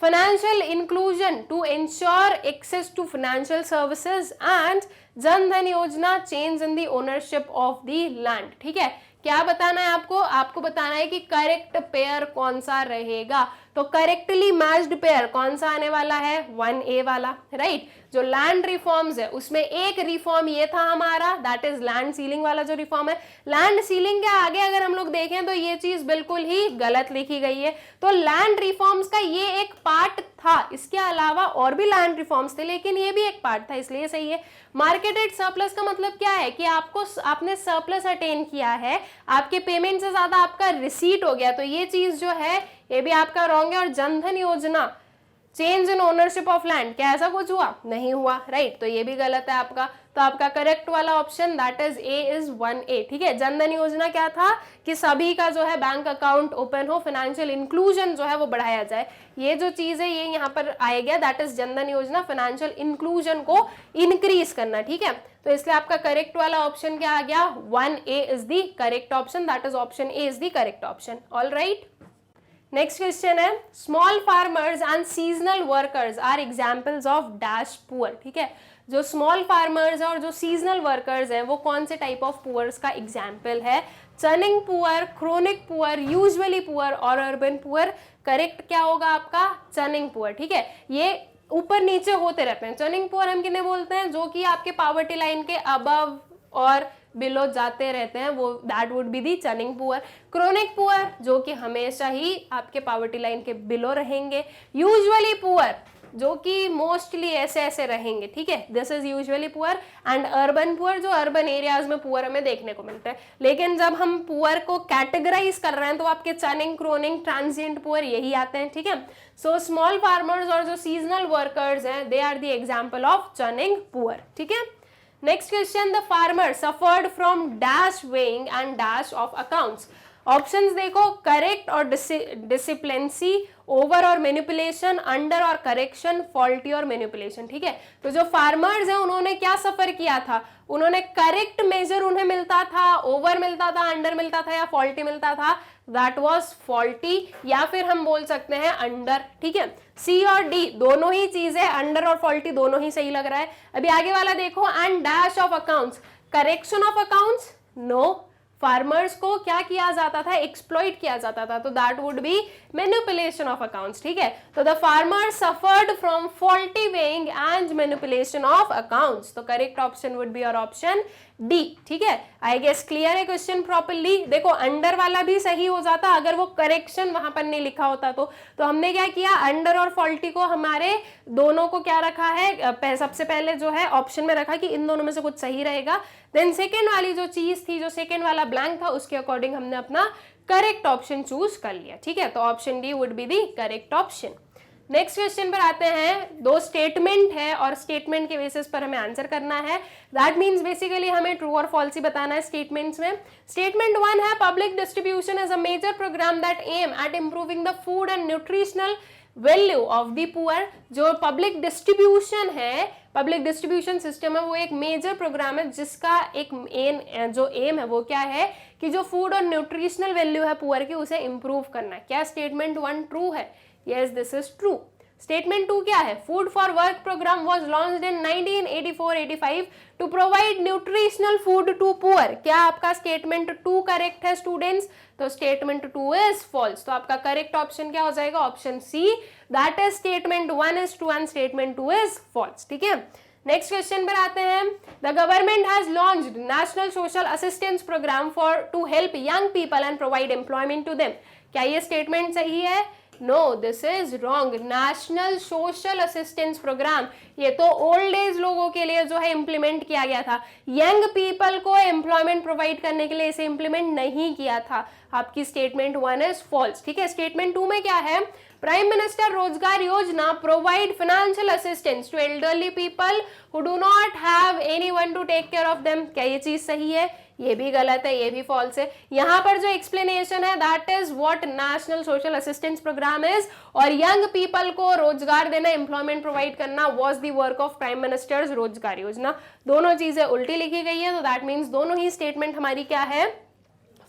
financial inclusion to ensure access to financial services and Jan Dhan Yojana, change in the ownership of the land। ठीक है, क्या बताना है आपको? आपको बताना है कि करेक्ट पेयर कौन सा रहेगा। तो करेक्टली मैच्ड पेयर कौन सा आने वाला है? 1A वाला, राइट। जो लैंड रिफॉर्म्स है उसमें एक रिफॉर्म ये था हमारा, दैट इज लैंड सीलिंग वाला जो रिफॉर्म है। लैंड सीलिंग के आगे अगर हम लोग देखें तो ये चीज बिल्कुल ही गलत लिखी गई है। तो लैंड रिफॉर्म्स का ये एक पार्ट था, इसके अलावा और भी लैंड रिफॉर्म्स थे लेकिन ये भी एक पार्ट था, इसलिए सही है। मार्केटेड सरप्लस का मतलब क्या है कि आपने सरप्लस अटेन किया है, आपके पेमेंट से ज्यादा आपका रिसीट हो गया, तो ये चीज जो है ये भी आपका रॉन्ग है। और जनधन योजना, change in ownership of land, क्या ऐसा कुछ हुआ? नहीं हुआ, राइट। तो ये भी गलत है आपका। तो आपका करेक्ट वाला option that is a is 1A। ठीक है, जनधन योजना क्या था कि सभी का जो है बैंक अकाउंट ओपन हो, फाइनेंशियल इंक्लूजन जो है वो बढ़ाया जाए। ये जो चीज है ये यहाँ पर आएगा, दैट इज जनधन योजना, फाइनेंशियल इंक्लूजन को इंक्रीज करना। ठीक है, तो इसलिए आपका करेक्ट वाला ऑप्शन क्या आ गया? 1A is the correct option, that is option A is the correct option. All right, next question है, small farmers and seasonal workers are examples of dash poor. ठीक है, जो स्मॉल फार्मर्स और जो सीजनल वर्कर्स हैं वो कौन से टाइप ऑफ पुअर्स का एग्जाम्पल है? Churning poor, chronic poor, usually poor और अर्बन पुअर। करेक्ट क्या होगा आपका? Churning poor. ठीक है, ये ऊपर नीचे होते रहते हैं। चर्निंग पुअर हम किन्हें बोलते हैं? जो कि आपके पॉवर्टी लाइन के अबव और बिलो जाते रहते हैं, वो that would be the churning poor. Chronic poor जो कि हमेशा ही आपके पॉवर्टी लाइन के बिलो रहेंगे। यूजुअली पुअर जो कि मोस्टली ऐसे ऐसे रहेंगे। ठीक है, this is usually poor. And urban poor जो अर्बन एरियाज में पुअर हमें देखने को मिलता है। लेकिन जब हम पुअर को कैटेगराइज कर रहे हैं तो आपके चर्निंग, क्रोनिंग, ट्रांजिएंट पुअर यही आते हैं। ठीक है, सो स्मॉल फार्मर्स और जो सीजनल वर्कर्स हैं they are the example of churning poor. ठीक है, next question, the farmer suffered from dash weighing and dash of accounts. Options देखो, करेक्ट और डिसिप्लिनेंसी, ओवर और मैनिपुलेशन, अंडर और करेक्शन, फॉल्टी और मैनिपुलेशन। ठीक है, तो जो फार्मर्स हैं उन्होंने क्या सफर किया था? उन्होंने करेक्ट मेजर उन्हें मिलता था, ओवर मिलता था, अंडर मिलता था या फॉल्टी मिलता था? दैट वाज फॉल्टी, या फिर हम बोल सकते हैं अंडर। ठीक है, सी और डी दोनों ही चीजें, अंडर और फॉल्टी दोनों ही सही लग रहा है। अभी आगे वाला देखो, and dash of accounts, correction of accounts, no. Farmers को क्या किया जाता था? एक्सप्लॉइट किया जाता था, तो that would B manipulation of accounts. ठीक है, तो the farmer suffered from faulty weighing and manipulation of accounts. तो करेक्ट ऑप्शन वुड बी और ऑप्शन डी। ठीक है, आई गेस क्लियर है क्वेश्चन प्रॉपर्ली। देखो अंडर वाला भी सही हो जाता अगर वो करेक्शन वहां पर नहीं लिखा होता तो हमने क्या किया? अंडर और फॉल्टी को हमारे दोनों को क्या रखा है? सबसे पहले जो है ऑप्शन में रखा कि इन दोनों में से कुछ सही रहेगा। देन सेकेंड वाली जो चीज थी, जो सेकेंड वाला ब्लैंक था, उसके अकॉर्डिंग हमने अपना करेक्ट ऑप्शन चूज कर लिया। ठीक है, तो option D would be the correct option. Next question पर आते हैं। दो स्टेटमेंट है और स्टेटमेंट के बेसिस पर हमें आंसर करना है। दैट मीन्स बेसिकली हमें ट्रू और फॉल्स ही बताना है स्टेटमेंट्स में। स्टेटमेंट 1 है public distribution is a major programme that aim at improving the food and nutritional value of the poor. जो पब्लिक डिस्ट्रीब्यूशन है, पब्लिक डिस्ट्रीब्यूशन सिस्टम है, वो एक मेजर प्रोग्राम है जिसका एक जो एम है वो क्या है कि जो फूड और न्यूट्रिशनल वैल्यू है पुअर की उसे इंप्रूव करना है। क्या स्टेटमेंट 1 ट्रू है? Yes, this is true. Statement 2 क्या है? Food for work programme was launched in 1984-85 to provide nutritional food to poor. क्या आपका स्टेटमेंट 2 करेक्ट है स्टूडेंट्स? तो स्टेटमेंट 2 इज फॉल्स। तो आपका करेक्ट ऑप्शन क्या हो जाएगा? Option C, that is statement 1 is true and statement 2 is false. ठीक है, नेक्स्ट क्वेश्चन पर आते हैं। The government has launched national social assistance programme for to help young people and provide employment to them. क्या ये statement सही है? No, this is wrong. National social assistance programme ये तो ओल्ड एज लोगों के लिए जो है इंप्लीमेंट किया गया था, यंग पीपल को एम्प्लॉयमेंट प्रोवाइड करने के लिए इसे इंप्लीमेंट नहीं किया था। आपकी स्टेटमेंट 1 इज फॉल्स। ठीक है, स्टेटमेंट 2 में क्या है? Prime minister Rozgar Yojana provide financial assistance to elderly people who do not have anyone to take care of them. क्या ये चीज सही है? ये भी गलत है, ये भी फॉल्स है। यहाँ पर जो एक्सप्लेनेशन है that is what national social assistance programme is, और यंग पीपल को रोजगार देना, एम्प्लॉयमेंट प्रोवाइड करना was the work of prime minister's Rozgar Yojana. दोनों चीजें उल्टी लिखी गई है, तो दैट मीन्स दोनों ही स्टेटमेंट हमारी क्या है?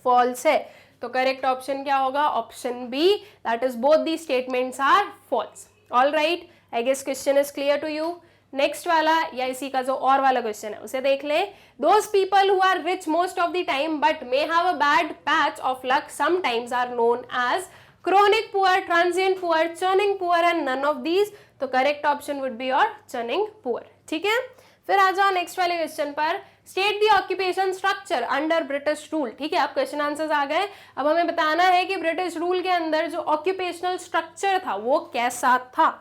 फॉल्स है। तो करेक्ट ऑप्शन क्या होगा? Option B, that is both the statements are false. All right, I guess question is clear to you. Next वाला या इसी का जो और वाला क्वेश्चन है उसे देख ले। Those people who are rich most of the time but may have a bad patch of luck sometimes are known as chronic poor, transient poor, churning poor and none of these। तो correct option would be your churning poor। ठीक है, फिर आ जाओ next वाले question पर। State the occupation structure under British rule. ठीक है, अब क्वेश्चन आंसर्स आ गए। अब हमें बताना है कि ब्रिटिश रूल के अंदर जो ऑक्यूपेशनल स्ट्रक्चर था वो कैसा था।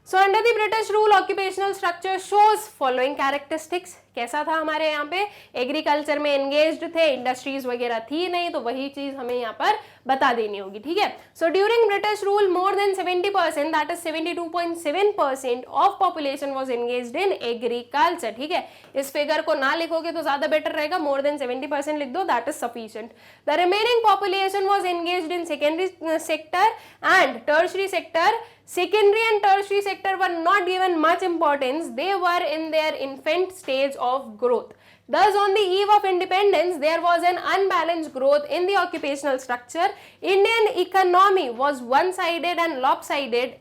So under the British rule occupational structure shows following characteristics. कैसा था हमारे यहाँ पे? एग्रीकल्चर में एंगेज्ड थे, इंडस्ट्रीज वगैरह थी नहीं, तो वही चीज हमें यहाँ पर बता देनी होगी। ठीक है, so during British rule more than 70%, that is 72.7% of population was engaged in agriculture. ठीक है, इस फिगर को ना लिखोगे तो ज्यादा बेटर रहेगा, मोर देन 70% लिख दो, that is sufficient. The remaining population was engaged in secondary sector and tertiary sector. Secondary and tertiary sector were not given much importance. They were in their infant stage of growth. Thus, on the eve of independence, there was an unbalanced growth in the occupational structure. Indian economy was one-sided and lopsided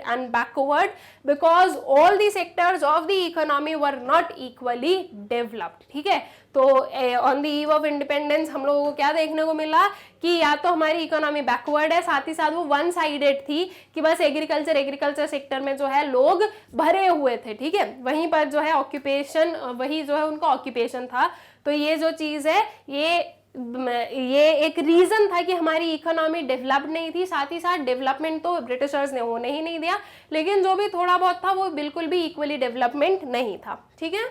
and backward because all the sectors of the economy were not equally developed. ठीक है, तो on the eve of independence हम लोगों को क्या देखने को मिला कि या तो हमारी इकोनॉमी बैकवर्ड है, साथ ही साथ वो वन साइडेड थी कि बस एग्रीकल्चर सेक्टर में जो है लोग भरे हुए थे। ठीक है, वहीं पर जो है ऑक्यूपेशन, वही जो है उनका ऑक्यूपेशन था। तो ये जो चीज है ये एक रीजन था कि हमारी इकोनॉमी डेवलप्ड नहीं थी। साथ ही साथ डेवलपमेंट तो ब्रिटिशर्स ने होने ही नहीं दिया, लेकिन जो भी थोड़ा बहुत था वो बिल्कुल भी इक्वली डेवलपमेंट नहीं था। ठीक है,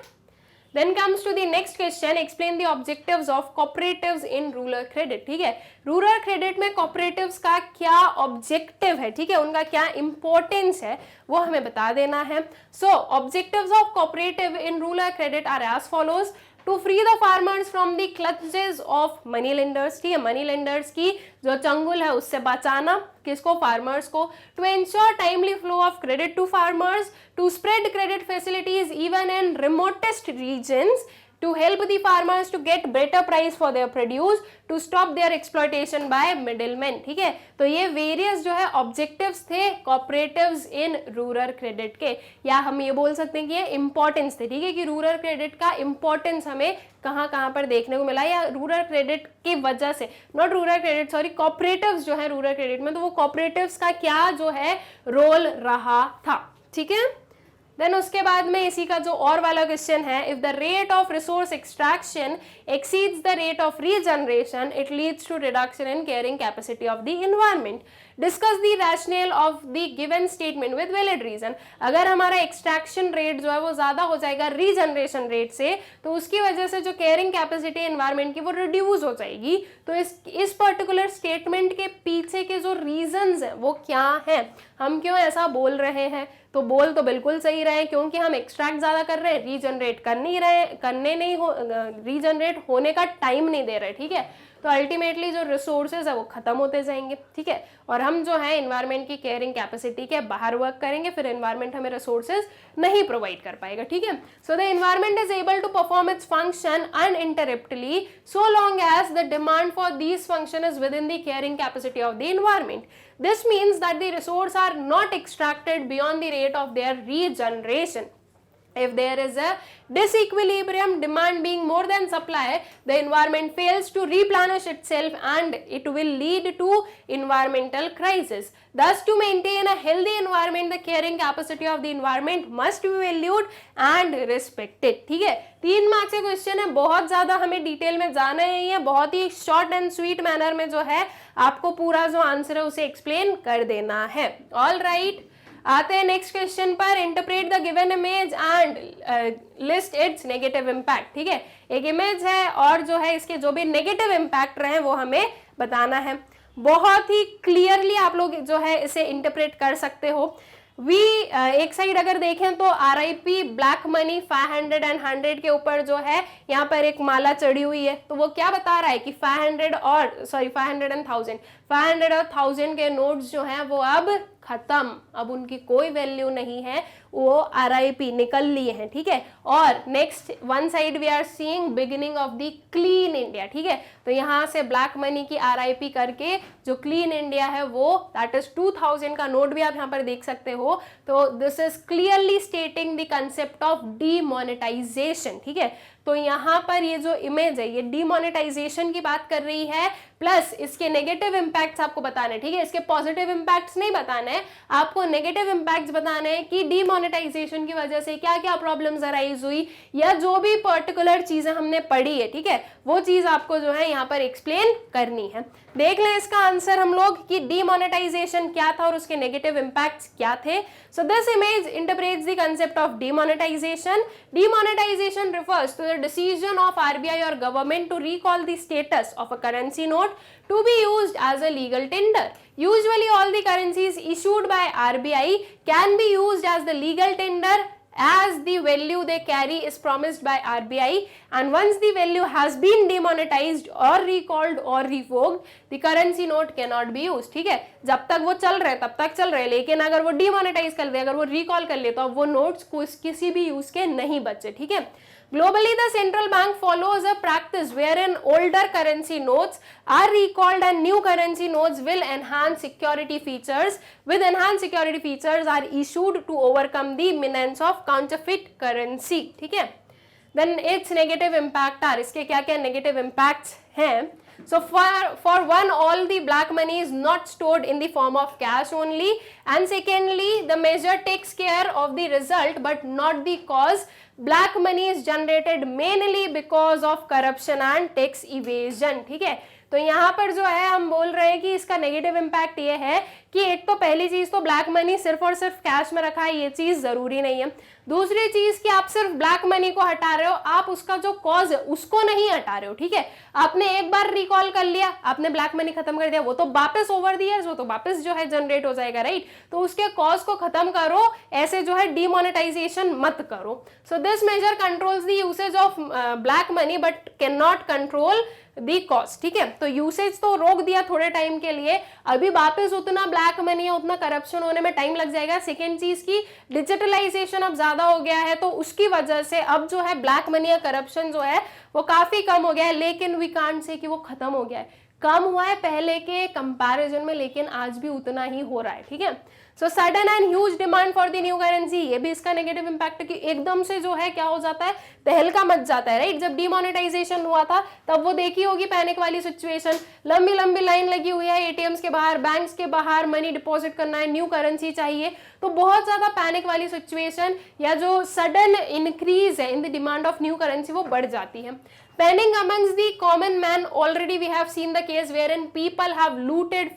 Then comes to the next question, explain the objectives of cooperatives in rural credit। ठीक है, रूरल क्रेडिट में cooperatives का क्या ऑब्जेक्टिव है, ठीक है, उनका क्या इंपॉर्टेंस है वो हमें बता देना है। So objectives of cooperative in rural credit are as follows: to free the farmers from the clutches of money lenders। ठीक है, मनी लेंडर्स की जो चंगुल है उससे बचाना, किसको? फार्मर्स को। To ensure timely flow of credit to farmers, to spread credit facilities even in remotest regions, to help the farmers to get better price for their produce, to stop their exploitation by middlemen। ठीक है, तो ये various जो है objectives थे cooperatives in rural credit के, या हम ये बोल सकते हैं कि ये इंपॉर्टेंस थे। ठीक है, कि रूरल क्रेडिट का इंपॉर्टेंस हमें कहाँ पर देखने को मिला, या रूरल क्रेडिट की वजह से, not rural credit sorry, cooperatives जो है रूरल क्रेडिट में, तो वो कॉपरेटिव्स का क्या जो है रोल रहा था। ठीक है, देन उसके बाद में इसी का जो और वाला क्वेश्चन है, if the rate of resource extraction exceeds the rate of regeneration it leads to reduction in carrying capacity of the environment. Discuss the rational of the given statement with valid reason. अगर हमारा extraction rate जो है वो ज्यादा हो जाएगा regeneration rate से, तो उसकी वजह से जो कैरिंग कैपेसिटी एनवायरमेंट की वो रिड्यूस हो जाएगी। तो इस पर्टिकुलर स्टेटमेंट के पीछे के जो रीजंस हैं वो क्या हैं, हम क्यों ऐसा बोल रहे हैं, तो बोल तो बिल्कुल सही रहे हैं, क्योंकि हम एक्सट्रैक्ट ज्यादा कर रहे हैं, रीजनरेट होने का टाइम नहीं दे रहे, ठीक है। तो अल्टीमेटली जो रिसोर्सेज है वो खत्म होते जाएंगे, ठीक है। और हम जो है एनवायरमेंट की केयरिंग कैपेसिटी के बाहर वर्क करेंगे, फिर एनवायरमेंट हमें रिसोर्सेज नहीं प्रोवाइड कर पाएगा, ठीक है। So the environment is able to perform its function uninterruptedly so long as the demand for these function is within the carrying capacity of the environment. This means that the resources are not extracted beyond the rate of their regeneration. If there is a disequilibrium, demand being more than supply, the environment fails to replenish itself and it will lead to environmental crisis. Thus, to maintain a healthy environment, the carrying capacity of the environment must be valued and respected. ठीक है, 3 marks के question है, बहुत ज्यादा हमें detail में जाना नहीं है, बहुत ही शॉर्ट एंड स्वीट मैनर में जो है आपको पूरा जो आंसर है उसे एक्सप्लेन कर देना है। ऑल राइट, आते हैं नेक्स्ट क्वेश्चन पर। Interpret the given image and list it's negative impact. ठीक है, एक इमेज है और जो है इसके जो भी नेगेटिव इम्पैक्ट रहे वो हमें बताना है। बहुत ही क्लियरली आप लोग जो है इसे इंटरप्रेट कर सकते हो। एक साइड अगर देखें तो RIP ब्लैक मनी 500 एंड 100 के ऊपर जो है यहाँ पर एक माला चढ़ी हुई है, तो वो क्या बता रहा है कि 500 एंड 1000 500 और 1000 के नोट्स जो हैं वो अब खत्म, अब उनकी कोई वैल्यू नहीं है, वो RIP निकल लिए हैं। ठीक है, और next one side we are seeing beginning of the clean India. ठीक है, तो यहाँ से ब्लैक मनी की RIP करके जो क्लीन इंडिया है वो दैट इज 2000 का नोट भी आप यहाँ पर देख सकते हो। तो this is clearly stating the concept of demonetisation. ठीक है, तो यहाँ पर ये जो इमेज है ये डीमोनेटाइजेशन की बात कर रही है, प्लस इसके नेगेटिव इंपैक्ट्स आपको बताने। ठीक है, इसके पॉजिटिव इंपैक्ट्स नहीं बताने हैं, आपको नेगेटिव इंपैक्ट्स बताने हैं कि डीमोनेटाइजेशन की वजह से क्या क्या प्रॉब्लम्स अराइज हुई, या जो भी पर्टिकुलर चीजें हमने पढ़ी है, ठीक है, वो चीज आपको जो है यहाँ पर एक्सप्लेन करनी है। देख लें इसका आंसर हम लोग कि डीमोनेटाइजेशन क्या था और उसके नेगेटिव इंपैक्ट्स क्या थे। So this image interprets the concept of demonetisation. Demonetization refers to the decision of RBI or government to recall the status of a currency note to be used as a legal tender. Usually all the currencies issued by RBI can be used as the legal tender as the value they carry is promised by RBI, and once the value has been demonetized or recalled or revoked, the currency note cannot be used. ठीक है, जब तक वो चल रहे तब तक चल रहे, लेकिन अगर वो डिमोनेटाइज कर दे, अगर वो रिकॉल कर ले, तो अब वो नोट्स किसी भी यूज के नहीं बचे। ठीक है, Globally, the central bank follows a practice wherein older currency notes are recalled and new currency notes will enhance security features. With enhanced security features are issued to overcome the menace of counterfeit currency. ठीक है, then its negative impact are, इसके क्या क्या negative impacts हैं? So for one, all the black money is not stored in the form of cash only, and secondly, the measure takes care of the result but not the cause. Black money is generated mainly because of corruption and tax evasion. ठीक है, तो यहाँ पर जो है हम बोल रहे हैं कि इसका नेगेटिव इम्पैक्ट ये है कि एक तो पहली चीज तो ब्लैक मनी सिर्फ और सिर्फ कैश में रखा है, ये चीज जरूरी नहीं है। दूसरी चीज कि आप सिर्फ ब्लैक मनी को हटा रहे हो, आप उसका जो कॉज है उसको नहीं हटा रहे हो। ठीक है, आपने एक बार रिकॉल कर लिया, आपने ब्लैक मनी खत्म कर दिया, वो तो वापस ओवर द इयर्स वो तो वापस जो है जनरेट हो जाएगा, राइट। तो उसके कॉज को खत्म करो, ऐसे जो है डीमोनेटाइजेशन मत करो। So this major controls the usage of black money but can not control the cost. ठीक है, तो यूसेज तो रोक दिया थोड़े टाइम के लिए, अभी वापस उतना ब्लैक मनी है उतना करप्शन होने में टाइम लग जाएगा। सेकेंड चीज की डिजिटलाइजेशन अब ज्यादा हो गया है, तो उसकी वजह से अब जो है ब्लैक मनी या करप्शन जो है वो काफी कम हो गया है, लेकिन वी कांट से कि वो खत्म हो गया है, कम हुआ है पहले के कंपैरिजन में, लेकिन आज भी उतना ही हो रहा है। ठीक है, so sudden and huge demand for the new currency, ये भी इसका नेगेटिव इंपैक्ट है कि एकदम से जो है क्या हो जाता है, तहलका मच जाता है, राइट। जब डिमोनेटाइजेशन हुआ था तब वो देखी होगी पैनिक वाली सिचुएशन, लंबी लंबी लाइन लगी हुई है एटीएम्स के बाहर, बैंक्स के बाहर, मनी डिपॉजिट करना है, न्यू करेंसी चाहिए, तो बहुत ज्यादा पैनिक वाली सिचुएशन या जो सडन इंक्रीज है इन the demand of new currency वो बढ़ जाती है। Panic amongst the common man, already we have seen the case wherein people have looted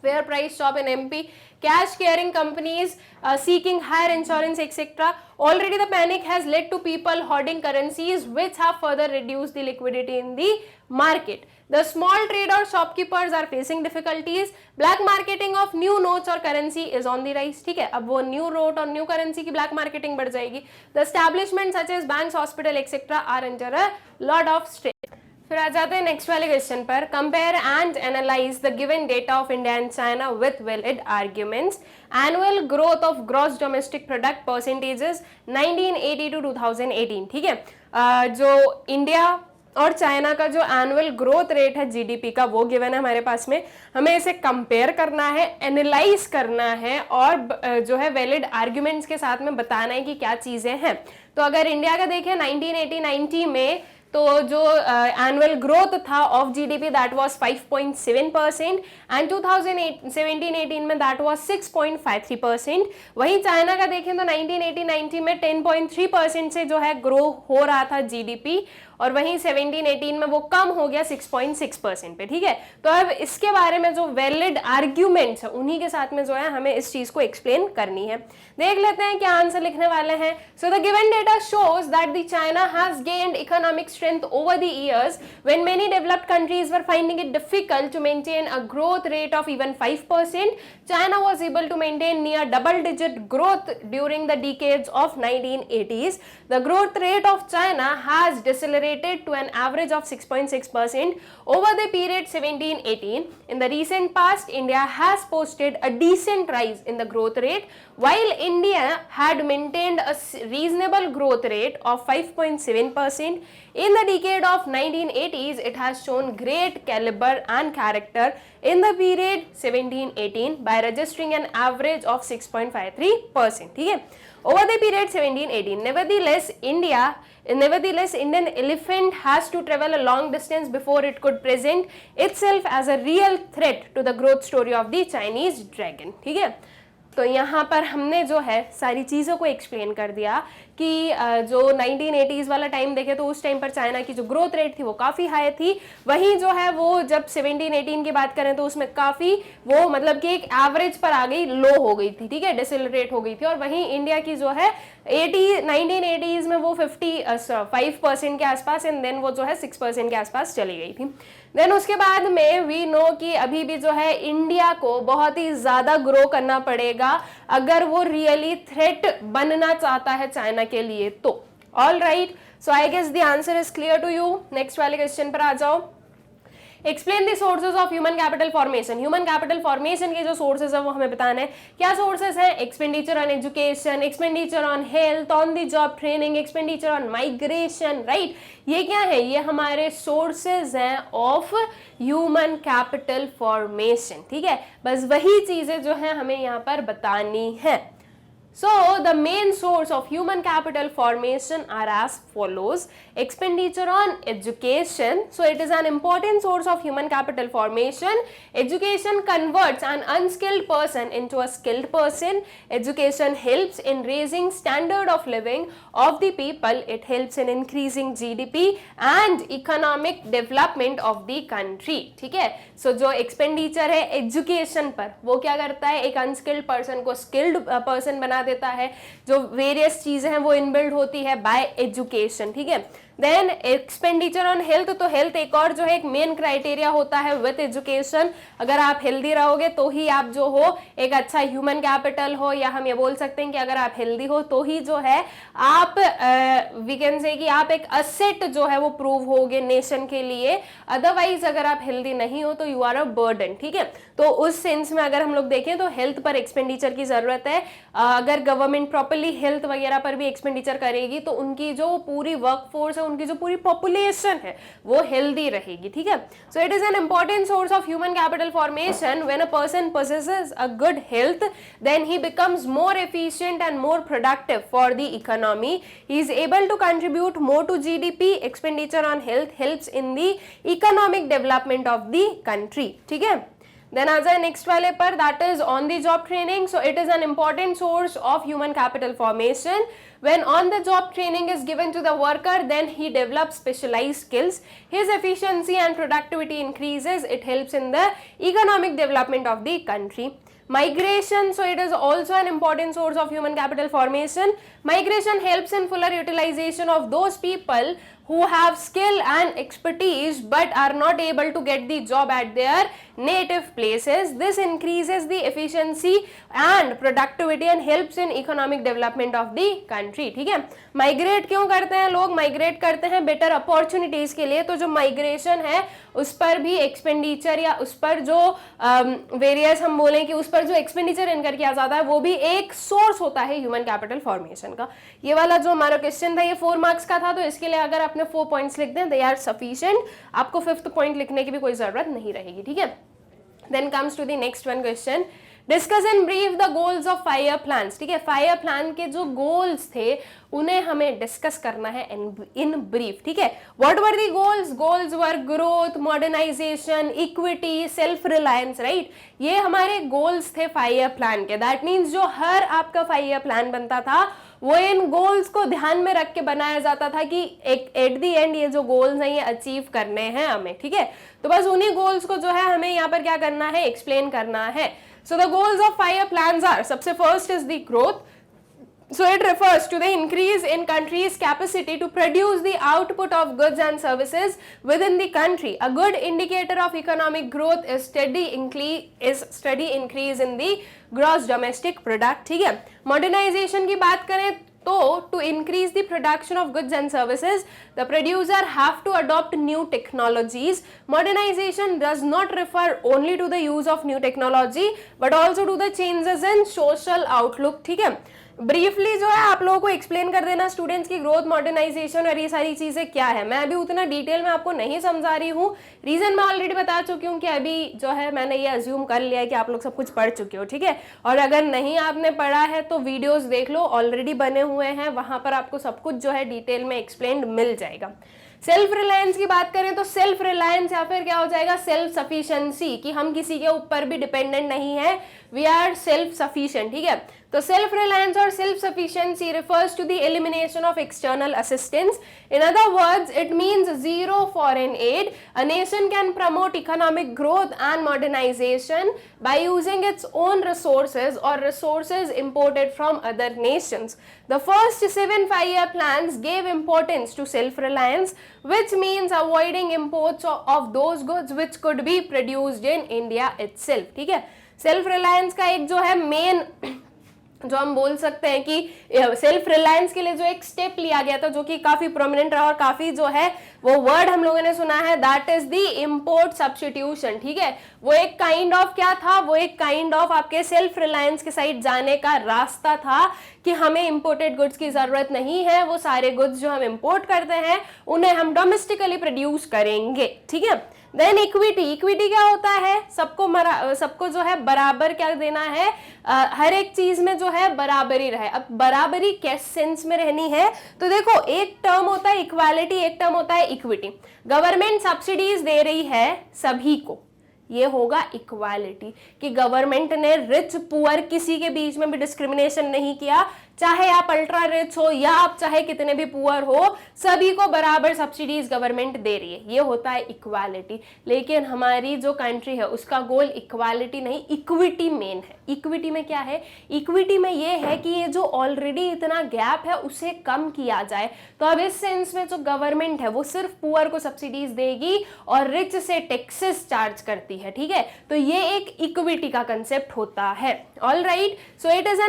fair price shop in MP, cash carrying companies seeking higher insurance, etc. Already the panic has led to people hoarding currencies, which have further reduced the liquidity in the market. The small trader shopkeepers are facing difficulties. Black marketing of new notes or currency is on the rise. ठीक है, अब वो new note और new currency की black marketing बढ़ जाएगी. The establishments such as banks, hospital, etc. are under a lot of stress. फिर आ जाते हैं नेक्स्ट वाले क्वेश्चन पर. Compare and analyse the given data of India and China with valid arguments. Annual growth of gross domestic product percentages 1980 to 2018. ठीक है, जो India और China का जो एनुअल ग्रोथ रेट है जीडीपी का वो गिवन है हमारे पास में. हमें इसे कंपेयर करना है, एनालाइज करना है और जो है वैलिड आर्ग्यूमेंट्स के साथ में बताना है कि क्या चीजें हैं. तो अगर इंडिया का देखें 1980-90 में तो जो एनुअल ग्रोथ था of GDP that was 5.7% and 2017-18 में दैट वाज 6.53%. वहीं चाइना का देखें तो 1980-90 में 10.3% से जो है ग्रो हो रहा था जीडीपी और वहीं 17-18 में वो कम हो गया 6.6% पे. ठीक है, तो अब इसके बारे में जो वैलिड आर्ग्यूमेंट्स है उन्हीं के साथ में जो है हमें इस चीज को एक्सप्लेन करनी है. देख लेते हैं क्या आंसर लिखने वाले हैं. So the given data shows that the China has gained economic strength over the years when many developed countries were finding it difficult to maintain a growth rate of even 5%. China was able to maintain near double-digit growth during the decades of 1980s. The growth rate of China has decelerated to an average of 6.6% over the period 17-18. In the recent past, India has posted a decent rise in the growth rate, while India had maintained a reasonable growth rate of 5.7%. In the decade of 1980s, it has shown great caliber and character in the period 17-18 by registering an average of 6.53%. ठीक है, over the period 17-18. Nevertheless, Indian elephant has to travel a long distance before it could present itself as a real threat to the growth story of the Chinese dragon. ठीक है, तो यहाँ पर हमने जो है सारी चीज़ों को एक्सप्लेन कर दिया कि जो 1980s वाला टाइम देखे तो उस टाइम पर चाइना की जो ग्रोथ रेट थी वो काफ़ी हाई थी. वहीं जो है वो जब 17-18 की बात करें तो उसमें काफ़ी वो मतलब कि एक एवरेज पर आ गई, लो हो गई थी. ठीक है, डिसेलरेट हो गई थी. और वहीं इंडिया की जो है 1980s में वो 5% के आसपास एंड देन वो जो है 6% के आसपास चली गई थी. देन उसके बाद में वी नो कि अभी भी जो है इंडिया को बहुत ही ज़्यादा ग्रो करना पड़ेगा अगर वो रियली थ्रेट बनना चाहता है चाइना के लिए. तो all right, so I guess the answer is clear to you. Next वाले क्वेश्चन पर आ जाओ. Explain the sources of human capital formation. Human capital formation के जो सोर्सेज है वो हमें बताना है. क्या सोर्सेज हैं? Expenditure on education, expenditure on health, on the job training, expenditure on migration. Right, ये क्या है? ये हमारे सोर्सेज हैं ऑफ ह्यूमन कैपिटल फॉर्मेशन. ठीक है, बस वही चीजें जो है हमें यहाँ पर बतानी है. So the main source of human capital formation are as follows. Expenditure on education. So it is an important source of human capital formation. Education converts an unskilled person into a skilled person. Education helps in raising standard of living of the people. It helps in increasing GDP and economic development of the country. ठीक है, so जो expenditure है education पर वो क्या करता है? एक unskilled person को skilled person बना देता है. जो वेरियस चीजें हैं वो इनबिल्ड होती है बाय एजुकेशन. ठीक है, देन एक्सपेंडिचर ऑन हेल्थ. तो हेल्थ एक और जो है एक मेन क्राइटेरिया होता है विथ एजुकेशन. अगर आप हेल्दी रहोगे तो ही आप जो हो एक अच्छा ह्यूमन कैपिटल हो, या हम ये बोल सकते हैं कि अगर आप हेल्दी हो तो ही जो है आप वी कैन से कि आप एक असेट जो है वो प्रूव होगे नेशन के लिए. अदरवाइज अगर आप हेल्दी नहीं हो तो यू आर अ बर्डन. ठीक है, तो उस सेंस में अगर हम लोग देखें तो हेल्थ पर एक्सपेंडिचर की जरूरत है. अगर गवर्नमेंट प्रॉपरली हेल्थ वगैरह पर भी एक्सपेंडिचर करेगी तो उनकी जो पूरी वर्कफोर्स है, उनकी जो पूरी पॉपुलेशन है वो हेल्दी रहेगी. ठीक है, so it is an important source of human capital formation. When a person possesses a good health, then he becomes more efficient and more productive for the economy. He is able to contribute more to GDP. Expenditure on health helps in the economic development of the country. ठीक है, then आ जाए next वाले पर, that is on the job training. So it is an important source of human capital formation. When on the job training is given to the worker, then he develops specialized skills. His efficiency and productivity increases. It helps in the economic development of the country. Migration, so it is also an important source of human capital formation. Migration helps in fuller utilization of those people who have skill and expertise but are not able to get the job at their native places. This increases the efficiency and productivity and helps in economic development of the country. ठीक है, migrate क्यों करते हैं लोग? Migrate करते हैं better opportunities के लिए. तो जो माइग्रेशन है उस पर भी एक्सपेंडिचर या उस पर जो वेरियस हम बोलें कि उस पर जो एक्सपेंडिचर इनकर किया जाता है वो भी एक सोर्स होता है ह्यूमन कैपिटल फॉर्मेशन का. ये वाला जो हमारा क्वेश्चन था ये 4 मार्क्स का था, तो इसके लिए अगर आपने 4 पॉइंट्स लिख दें दे आर सफिशिएंट. आपको 5th पॉइंट लिखने की भी कोई जरूरत नहीं रहेगी. ठीक है, then comes to the next one question. Discuss in brief the goals of 5 year plans. ठीक है, 5 ईयर प्लान के जो गोल्स थे उन्हें हमें डिस्कस करना है इन ब्रीफ. ठीक है, what were the goals? Goals were growth, modernisation, equity, self reliance. Right, ये हमारे गोल्स थे 5 ईयर प्लान के. दैट मीन्स जो हर आपका 5 ईयर प्लान बनता था वो इन गोल्स को ध्यान में रख के बनाया जाता था कि एट द एंड ये जो गोल्स हैं ये अचीव करने हैं हमें. ठीक है, तो बस उन्हीं गोल्स को जो है हमें यहाँ पर क्या करना है, एक्सप्लेन करना है. So the goals of 5 year plans are, सबसे first is the growth. So it refers to the increase in country's capacity to produce the output of goods and services within the country. A good indicator of economic growth is steady increase in the gross domestic product. ठीक है, modernization की बात करें तो to increase the production of goods and services, the producer have to adopt new technologies. Modernization does not refer only to the use of new technology but also to the changes in social outlook. ठीक है, briefly जो है आप लोगों को explain कर देना students की ग्रोथ, मॉडर्नाइजेशन और ये सारी चीजें क्या है. मैं अभी उतना डिटेल में आपको नहीं समझा रही हूँ, रीजन मैं ऑलरेडी बता चुकी हूँ कि अभी जो है मैंने ये अज्यूम कर लिया है कि आप लोग सब कुछ पढ़ चुके हो. ठीक है, और अगर नहीं आपने पढ़ा है तो वीडियोज देख लो, ऑलरेडी बने हुए हैं, वहां पर आपको सब कुछ जो है डिटेल में एक्सप्लेन मिल जाएगा. सेल्फ रिलायंस की बात करें तो सेल्फ रिलायंस या फिर क्या हो जाएगा, सेल्फ सफिशिएंसी, कि हम किसी के ऊपर भी डिपेंडेंट नहीं है, वी आर सेल्फ सफिशिएंट. ठीक है, तो सेल्फ रिलायंस और self sufficiency refers to the elimination of external assistance. In other words, it means zero foreign aid. A nation can promote economic growth and modernization by using its own resources or resources imported from other nations. The first 7 5-year plans gave importance to self-reliance, which means avoiding imports of those goods which could be produced in India itself. ठीक है, self reliance का एक जो है main जो हम बोल सकते हैं कि सेल्फ रिलायंस के लिए जो एक स्टेप लिया गया था जो कि काफी प्रोमिनेंट रहा और काफी जो है वो वर्ड हम लोगों ने सुना है, that is the import substitution. ठीक है, वो एक काइंड ऑफ क्या था, वो एक काइंड ऑफ आपके सेल्फ रिलायंस के साइड जाने का रास्ता था कि हमें इंपोर्टेड गुड्स की जरूरत नहीं है, वो सारे गुड्स जो हम इंपोर्ट करते हैं उन्हें हम डोमेस्टिकली प्रोड्यूस करेंगे. ठीक है, देन इक्विटी. इक्विटी क्या होता है, सबको जो है बराबर क्या देना है, हर एक चीज में जो है बराबरी रहे. अब बराबरी किस सेंस में रहनी है, तो देखो एक टर्म होता है इक्वालिटी, एक टर्म होता है इक्विटी. गवर्नमेंट सब्सिडीज दे रही है सभी को, ये होगा इक्वालिटी, कि गवर्नमेंट ने रिच पुअर किसी के बीच में भी डिस्क्रिमिनेशन नहीं किया, चाहे आप अल्ट्रा रिच हो या आप चाहे कितने भी पुअर हो, सभी को बराबर सब्सिडीज गवर्नमेंट दे रही है, ये होता है इक्वालिटी. लेकिन हमारी जो कंट्री है उसका गोल इक्वालिटी नहीं, इक्विटी मेन है. इक्विटी में क्या है, इक्विटी में ये है कि ये जो ऑलरेडी इतना गैप है उसे कम किया जाए. तो अब इस सेंस में जो गवर्नमेंट है वो सिर्फ पुअर को सब्सिडीज देगी और रिच से टैक्सेस चार्ज करती है. ठीक है, तो ये एक इक्विटी का कंसेप्ट होता है. All right, so it is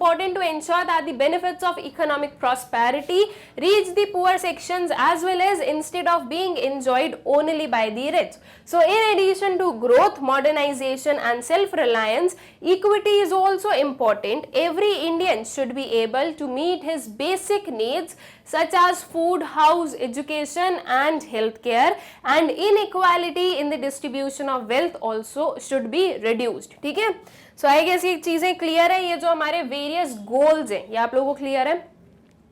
important to ensure that the benefits of economic prosperity reach the poor sections as well as instead of being enjoyed only by the rich. So in addition to growth, modernization and self-reliance, equity is also important. Every Indian should be able to meet his basic needs such as food, house, education and healthcare, and inequality in the distribution of wealth also should be reduced. ठीक है, सो I guess ये चीजें clear है. ये जो हमारे various goals हैं ये आप लोगों को क्लियर है.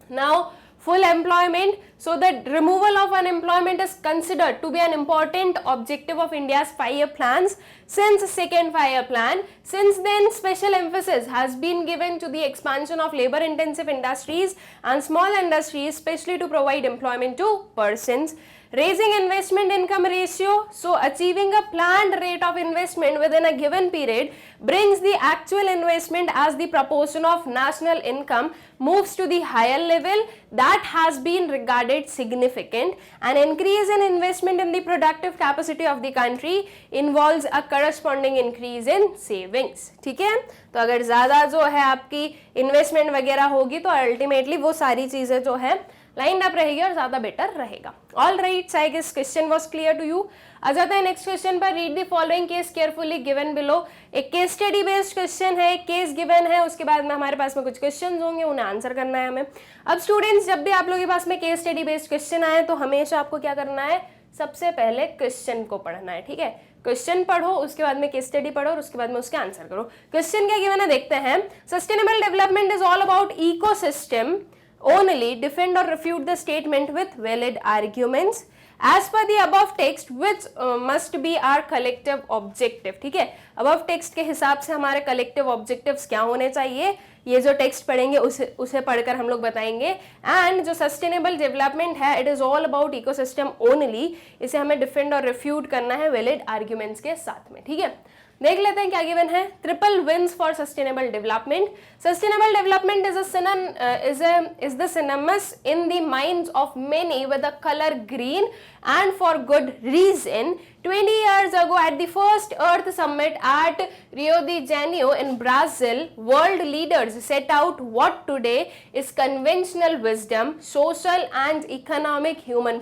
Now full employment. So the removal of unemployment is considered to be an important objective of India's 5-year plans since second 5-year plan. Since then, special emphasis has been given to the expansion of labor intensive industries and small industries, especially to provide employment to persons. Raising investment income ratio, so achieving a planned rate of investment within a given period brings the actual investment as the proportion of national income moves to the higher level that has been regarded significant. An increase in investment in the productive capacity of the country involves a corresponding increase in savings. ठीक है, तो अगर ज़्यादा जो है आपकी investment वगैरह होगी तो अल्टीमेटली वो सारी चीज़ें जो है लाइन अप रहेगी और ज्यादा बेटर रहेगा. All right, I guess question was clear to you. आ जाता है नेक्स्ट क्वेश्चन पर. Read the following case carefully given below. एक केस स्टडी बेस्ड क्वेश्चन है, एक केस गिवन है, उसके बाद में हमारे पास में कुछ क्वेश्चंस होंगे, उन्हें आंसर करना है हमें. अब स्टूडेंट्स, जब भी आप लोगों के पास में केस स्टडी बेस्ड क्वेश्चन आए तो हमेशा आपको क्या करना है, सबसे पहले क्वेश्चन को पढ़ना है. ठीक है, क्वेश्चन पढ़ो, उसके बाद में केस स्टडी पढ़ो और उसके बाद में उसके आंसर करो. क्वेश्चन क्या गिवन है देखते हैं. Sustainable development is all about ecosystem. Only defend or refute the statement with valid arguments as per the above text, which must be our collective objective. ठीक है, above text के हिसाब से हमारे collective objectives क्या होने चाहिए, ये जो टेक्स्ट पढ़ेंगे उसे पढ़कर हम लोग बताएंगे. एंड जो सस्टेनेबल डेवलपमेंट है, it is all about ecosystem only. इसे हमें डिफेंड और रिफ्यूट करना है वैलिड आर्ग्यूमेंट्स के साथ में. ठीक है, देख लेते हैं क्या गिवन है. Triple wins for sustainable development. Sustainable development is the synonymous in the minds of many with the color green, and for good reason. 20 years ago at the first Earth Summit at Rio de Janeiro in Brazil, world leaders set out what today is conventional wisdom. Social and economic human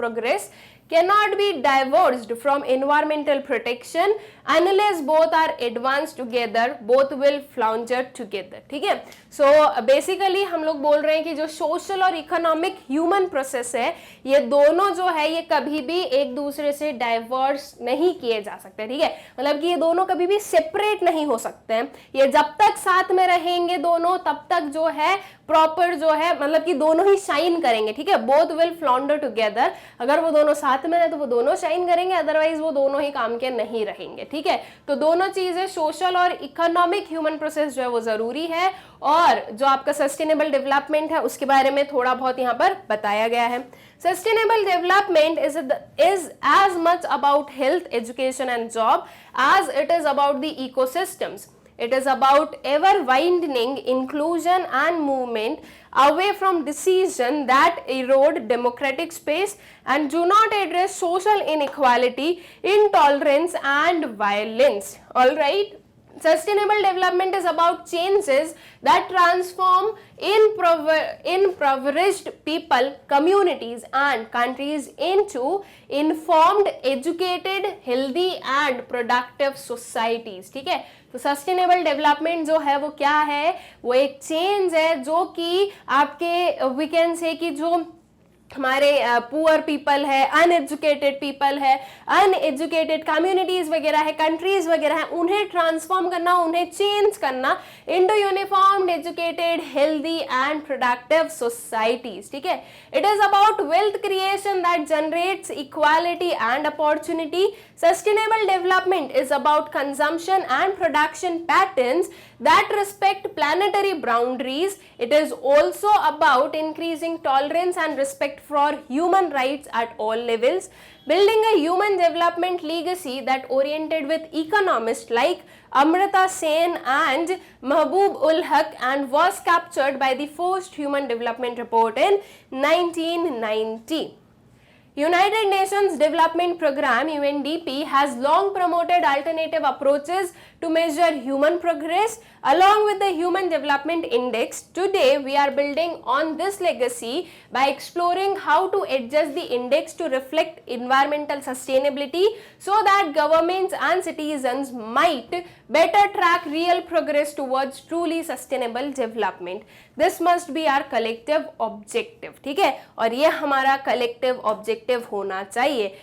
progress cannot be divorced from environmental protection unless both are advanced together, both will flounder together. ठीक है, so basically हम लोग बोल रहे हैं कि जो social और इकोनॉमिक ह्यूमन प्रोसेस है, ये दोनों जो है ये कभी भी एक दूसरे से डाइवर्स नहीं किए जा सकते. ठीक है, मतलब कि ये दोनों कभी भी सेपरेट नहीं हो सकते हैं. ये जब तक साथ में रहेंगे दोनों, तब तक जो है प्रॉपर जो है, मतलब कि दोनों ही शाइन करेंगे. ठीक है, बोथ विल फ्लॉन्डर टुगेदर. अगर वो दोनों साथ में है तो वो दोनों शाइन करेंगे, अदरवाइज वो दोनों ही काम के नहीं रहेंगे. ठीक है, तो दोनों चीजें, सोशल और इकोनॉमिक ह्यूमन प्रोसेस जो है वो जरूरी है. और जो आपका सस्टेनेबल डेवलपमेंट है उसके बारे में थोड़ा बहुत यहाँ पर बताया गया है. Sustainable development is as much about health, education and job as it is about the ecosystems. It is about ever-widening inclusion and movement away from decisions that erode democratic space and do not address social inequality, intolerance and violence. All right. Sustainable development is about changes that transform impoverished people, communities and countries into informed, educated, healthy and productive societies. ठीक है, तो sustainable development जो है वो क्या है, वो एक चेंज है जो कि आपके वी कैन से कि जो हमारे पुअर पीपल है, अनएजुकेटेड पीपल है, अनएजुकेटेड कम्युनिटीज वगैरह है, कंट्रीज वगैरह है, उन्हें ट्रांसफॉर्म करना, उन्हें चेंज करना into uniformed, educated, healthy and productive societies. ठीक है, it is about wealth creation that generates equality and opportunity. Sustainable development is about consumption and production patterns that respect planetary boundaries. It is also about increasing tolerance and respect for human rights at all levels, building a human development legacy that oriented with economists like Amrita Sen and Mahbub ul Haq and was captured by the first Human Development Report in 1990. United Nations Development Programme UNDP has long promoted alternative approaches to measure human progress along with the Human Development Index. Today we are building on this legacy by exploring how to adjust the index to reflect environmental sustainability so that governments and citizens might better track real progress towards truly sustainable development. This must be our collective objective. ठीक है, और ये हमारा collective objective होना चाहिए.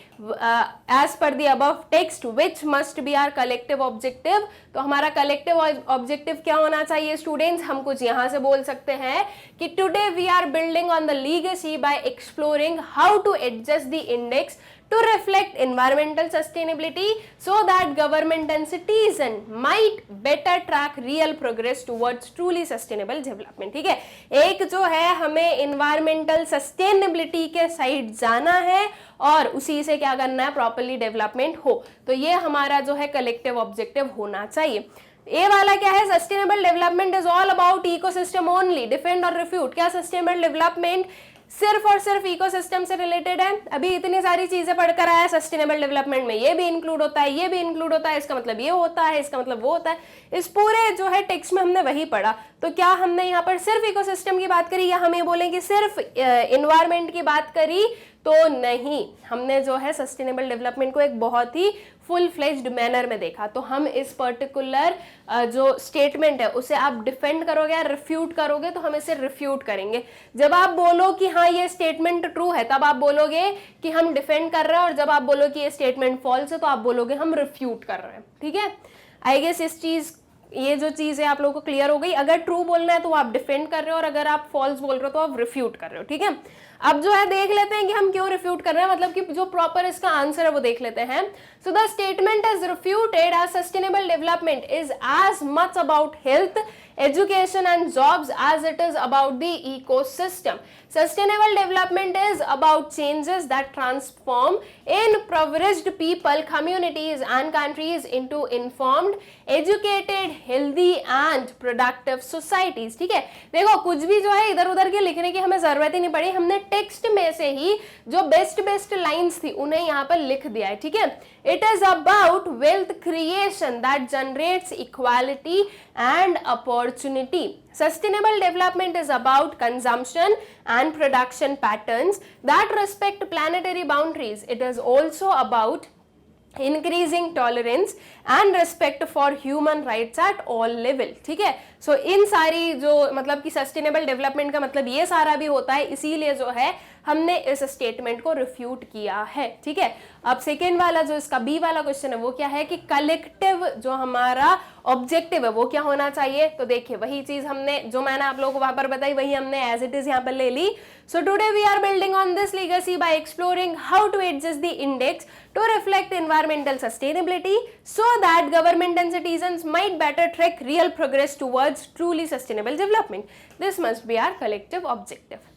As per the above text, which must be our collective objective? तो हमारा collective objective क्या होना चाहिए स्टूडेंट्स? हम कुछ यहाँ से बोल सकते हैं कि today we are building on the legacy by exploring how to adjust the index to reflect environmental sustainability so that government and citizen might better track real progress towards truly sustainable development. ठीक है, एक जो है हमें environmental sustainability के side जाना है और उसी से क्या करना है, प्रॉपरली डेवलपमेंट हो. तो ये हमारा जो है कलेक्टिव ऑब्जेक्टिव होना चाहिए. ए वाला क्या है, sustainable development is all about ecosystem only, defend और रिफ्यूट. क्या सस्टेनेबल डेवलपमेंट सिर्फ और सिर्फ इकोसिस्टम से रिलेटेड है? अभी इतनी सारी चीजें पढ़कर आया सस्टेनेबल डेवलपमेंट में, ये भी इंक्लूड होता है, ये भी इंक्लूड होता है, इसका मतलब ये होता है, इसका मतलब वो होता है. इस पूरे जो है टेक्स्ट में हमने वही पढ़ा. तो क्या हमने यहाँ पर सिर्फ इकोसिस्टम की बात करी या हम ये बोलें कि सिर्फ एनवायरमेंट की बात करी? तो नहीं, हमने जो है सस्टेनेबल डेवलपमेंट को एक बहुत ही फुल फ्लेज्ड मैनर में देखा. तो हम इस पर्टिकुलर जो स्टेटमेंट है उसे आप डिफेंड करोगे या रिफ्यूट करोगे, तो हम इसे रिफ्यूट करेंगे. जब आप बोलो कि हाँ ये स्टेटमेंट ट्रू है तब आप बोलोगे कि हम डिफेंड कर रहे हैं, और जब आप बोलो कि ये स्टेटमेंट फॉल्स है तो आप बोलोगे हम रिफ्यूट कर रहे हैं. ठीक है, आई गेस इस चीज ये जो चीज है आप लोगों को क्लियर हो गई. अगर ट्रू बोलना है तो आप डिफेंड कर रहे हो और अगर आप फॉल्स बोल रहे हो तो आप रिफ्यूट कर रहे हो. ठीक है, अब जो है देख लेते हैं कि हम क्यों रिफ्यूट कर रहे हैं, मतलब कि जो प्रॉपर इसका आंसर है वो देख लेते हैं. So the statement is refuted as sustainable development is as much about health, education and jobs as it is about the ecosystem. Sustainable development is about changes that transform impoverished people, communities and countries into informed, educated, healthy and productive societies. ठीक है, देखो कुछ भी जो है इधर उधर के लिखने की हमें जरूरत ही नहीं पड़ी, हमने टेक्स्ट में से ही जो बेस्ट लाइंस थी उन्हें यहाँ पर लिख दिया है. ठीक है, it is about wealth creation that generates equality and opportunity. Sustainable development is about consumption and production patterns that respect planetary boundaries. It is also about increasing tolerance and respect for human rights at all level. ठीक है, so इन सारी जो मतलब कि sustainable development का मतलब ये सारा भी होता है, इसीलिए जो है हमने इस स्टेटमेंट को रिफ्यूट किया है. ठीक है, अब सेकेंड वाला जो इसका बी वाला क्वेश्चन है वो क्या है कि कलेक्टिव जो हमारा ऑब्जेक्टिव है वो क्या होना चाहिए. तो देखिए वही चीज हमने जो मैंने आप लोगों को वहां पर बताई वही हमने एज इट इज यहाँ पर ले ली. So today we are building on this legacy by exploring how to adjust the index to reflect environmental sustainability so that government and citizens might better track real progress towards truly sustainable development. This must be our collective objective.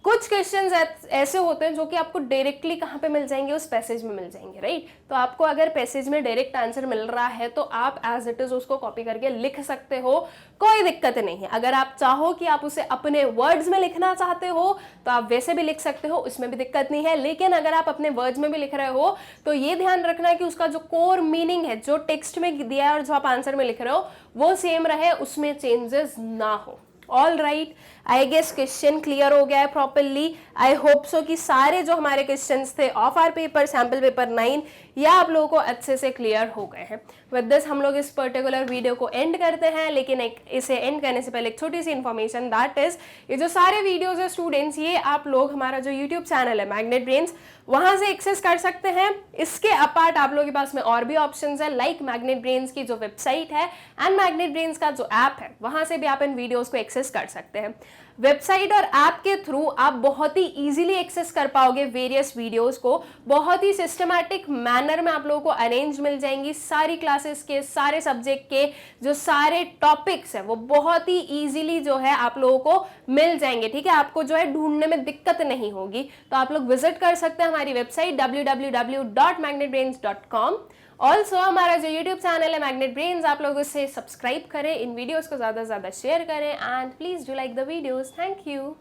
कुछ questions ऐसे होते हैं जो कि आपको directly कहाँ पे मिल जाएंगे, उस पैसेज में मिल जाएंगे, राइट. तो आपको अगर पैसेज में डायरेक्ट आंसर मिल रहा है तो आप एज इट इज उसको कॉपी करके लिख सकते हो, कोई दिक्कत नहीं है. अगर आप चाहो कि आप उसे अपने वर्ड्स में लिखना चाहते हो तो आप वैसे भी लिख सकते हो, उसमें भी दिक्कत नहीं है. लेकिन अगर आप अपने वर्ड्स में भी लिख रहे हो तो ये ध्यान रखना है कि उसका जो कोर मीनिंग है जो टेक्स्ट में दिया है और जो आप आंसर में लिख रहे हो वो सेम रहे, उसमें चेंजेस ना हो. All right, I guess question clear हो गया है प्रॉपरली. आई होप सो कि सारे जो हमारे क्वेश्चंस थे of our paper sample paper 9 या आप लोगों को अच्छे से क्लियर हो गए हैं. विद दिस हम लोग इस पर्टिकुलर वीडियो को एंड करते हैं, लेकिन इसे एंड करने से पहले एक छोटी सी इन्फॉर्मेशन, दैट इज ये जो सारे वीडियोज है स्टूडेंट्स ये आप लोग हमारा जो यूट्यूब चैनल है मैग्नेट ब्रेन्स वहां से एक्सेस कर सकते हैं. इसके अपार्ट आप लोगों के पास में और भी ऑप्शंस है, लाइक मैग्नेट ब्रेन्स की जो वेबसाइट है एंड मैग्नेट ब्रेन्स का जो ऐप है, वहां से भी आप इन वीडियोस को एक्सेस कर सकते हैं. वेबसाइट और ऐप के थ्रू आप बहुत ही इजीली एक्सेस कर पाओगे वेरियस वीडियोस को. बहुत ही सिस्टमैटिक मैनर में आप लोगों को अरेंज मिल जाएंगी सारी क्लासेस के, सारे सब्जेक्ट के जो सारे टॉपिक्स हैं वो बहुत ही इजीली जो है आप लोगों को मिल जाएंगे. ठीक है, आपको जो है ढूंढने में दिक्कत नहीं होगी. तो आप लोग विजिट कर सकते हैं हमारी वेबसाइट www.magnetbrains.com. ऑल्सो हमारा जो यूट्यूब चैनल है मैग्नेट ब्रेन्स, आप लोग उसे सब्सक्राइब करें, इन वीडियोस को ज़्यादा से ज़्यादा शेयर करें and please do like the videos. Thank you.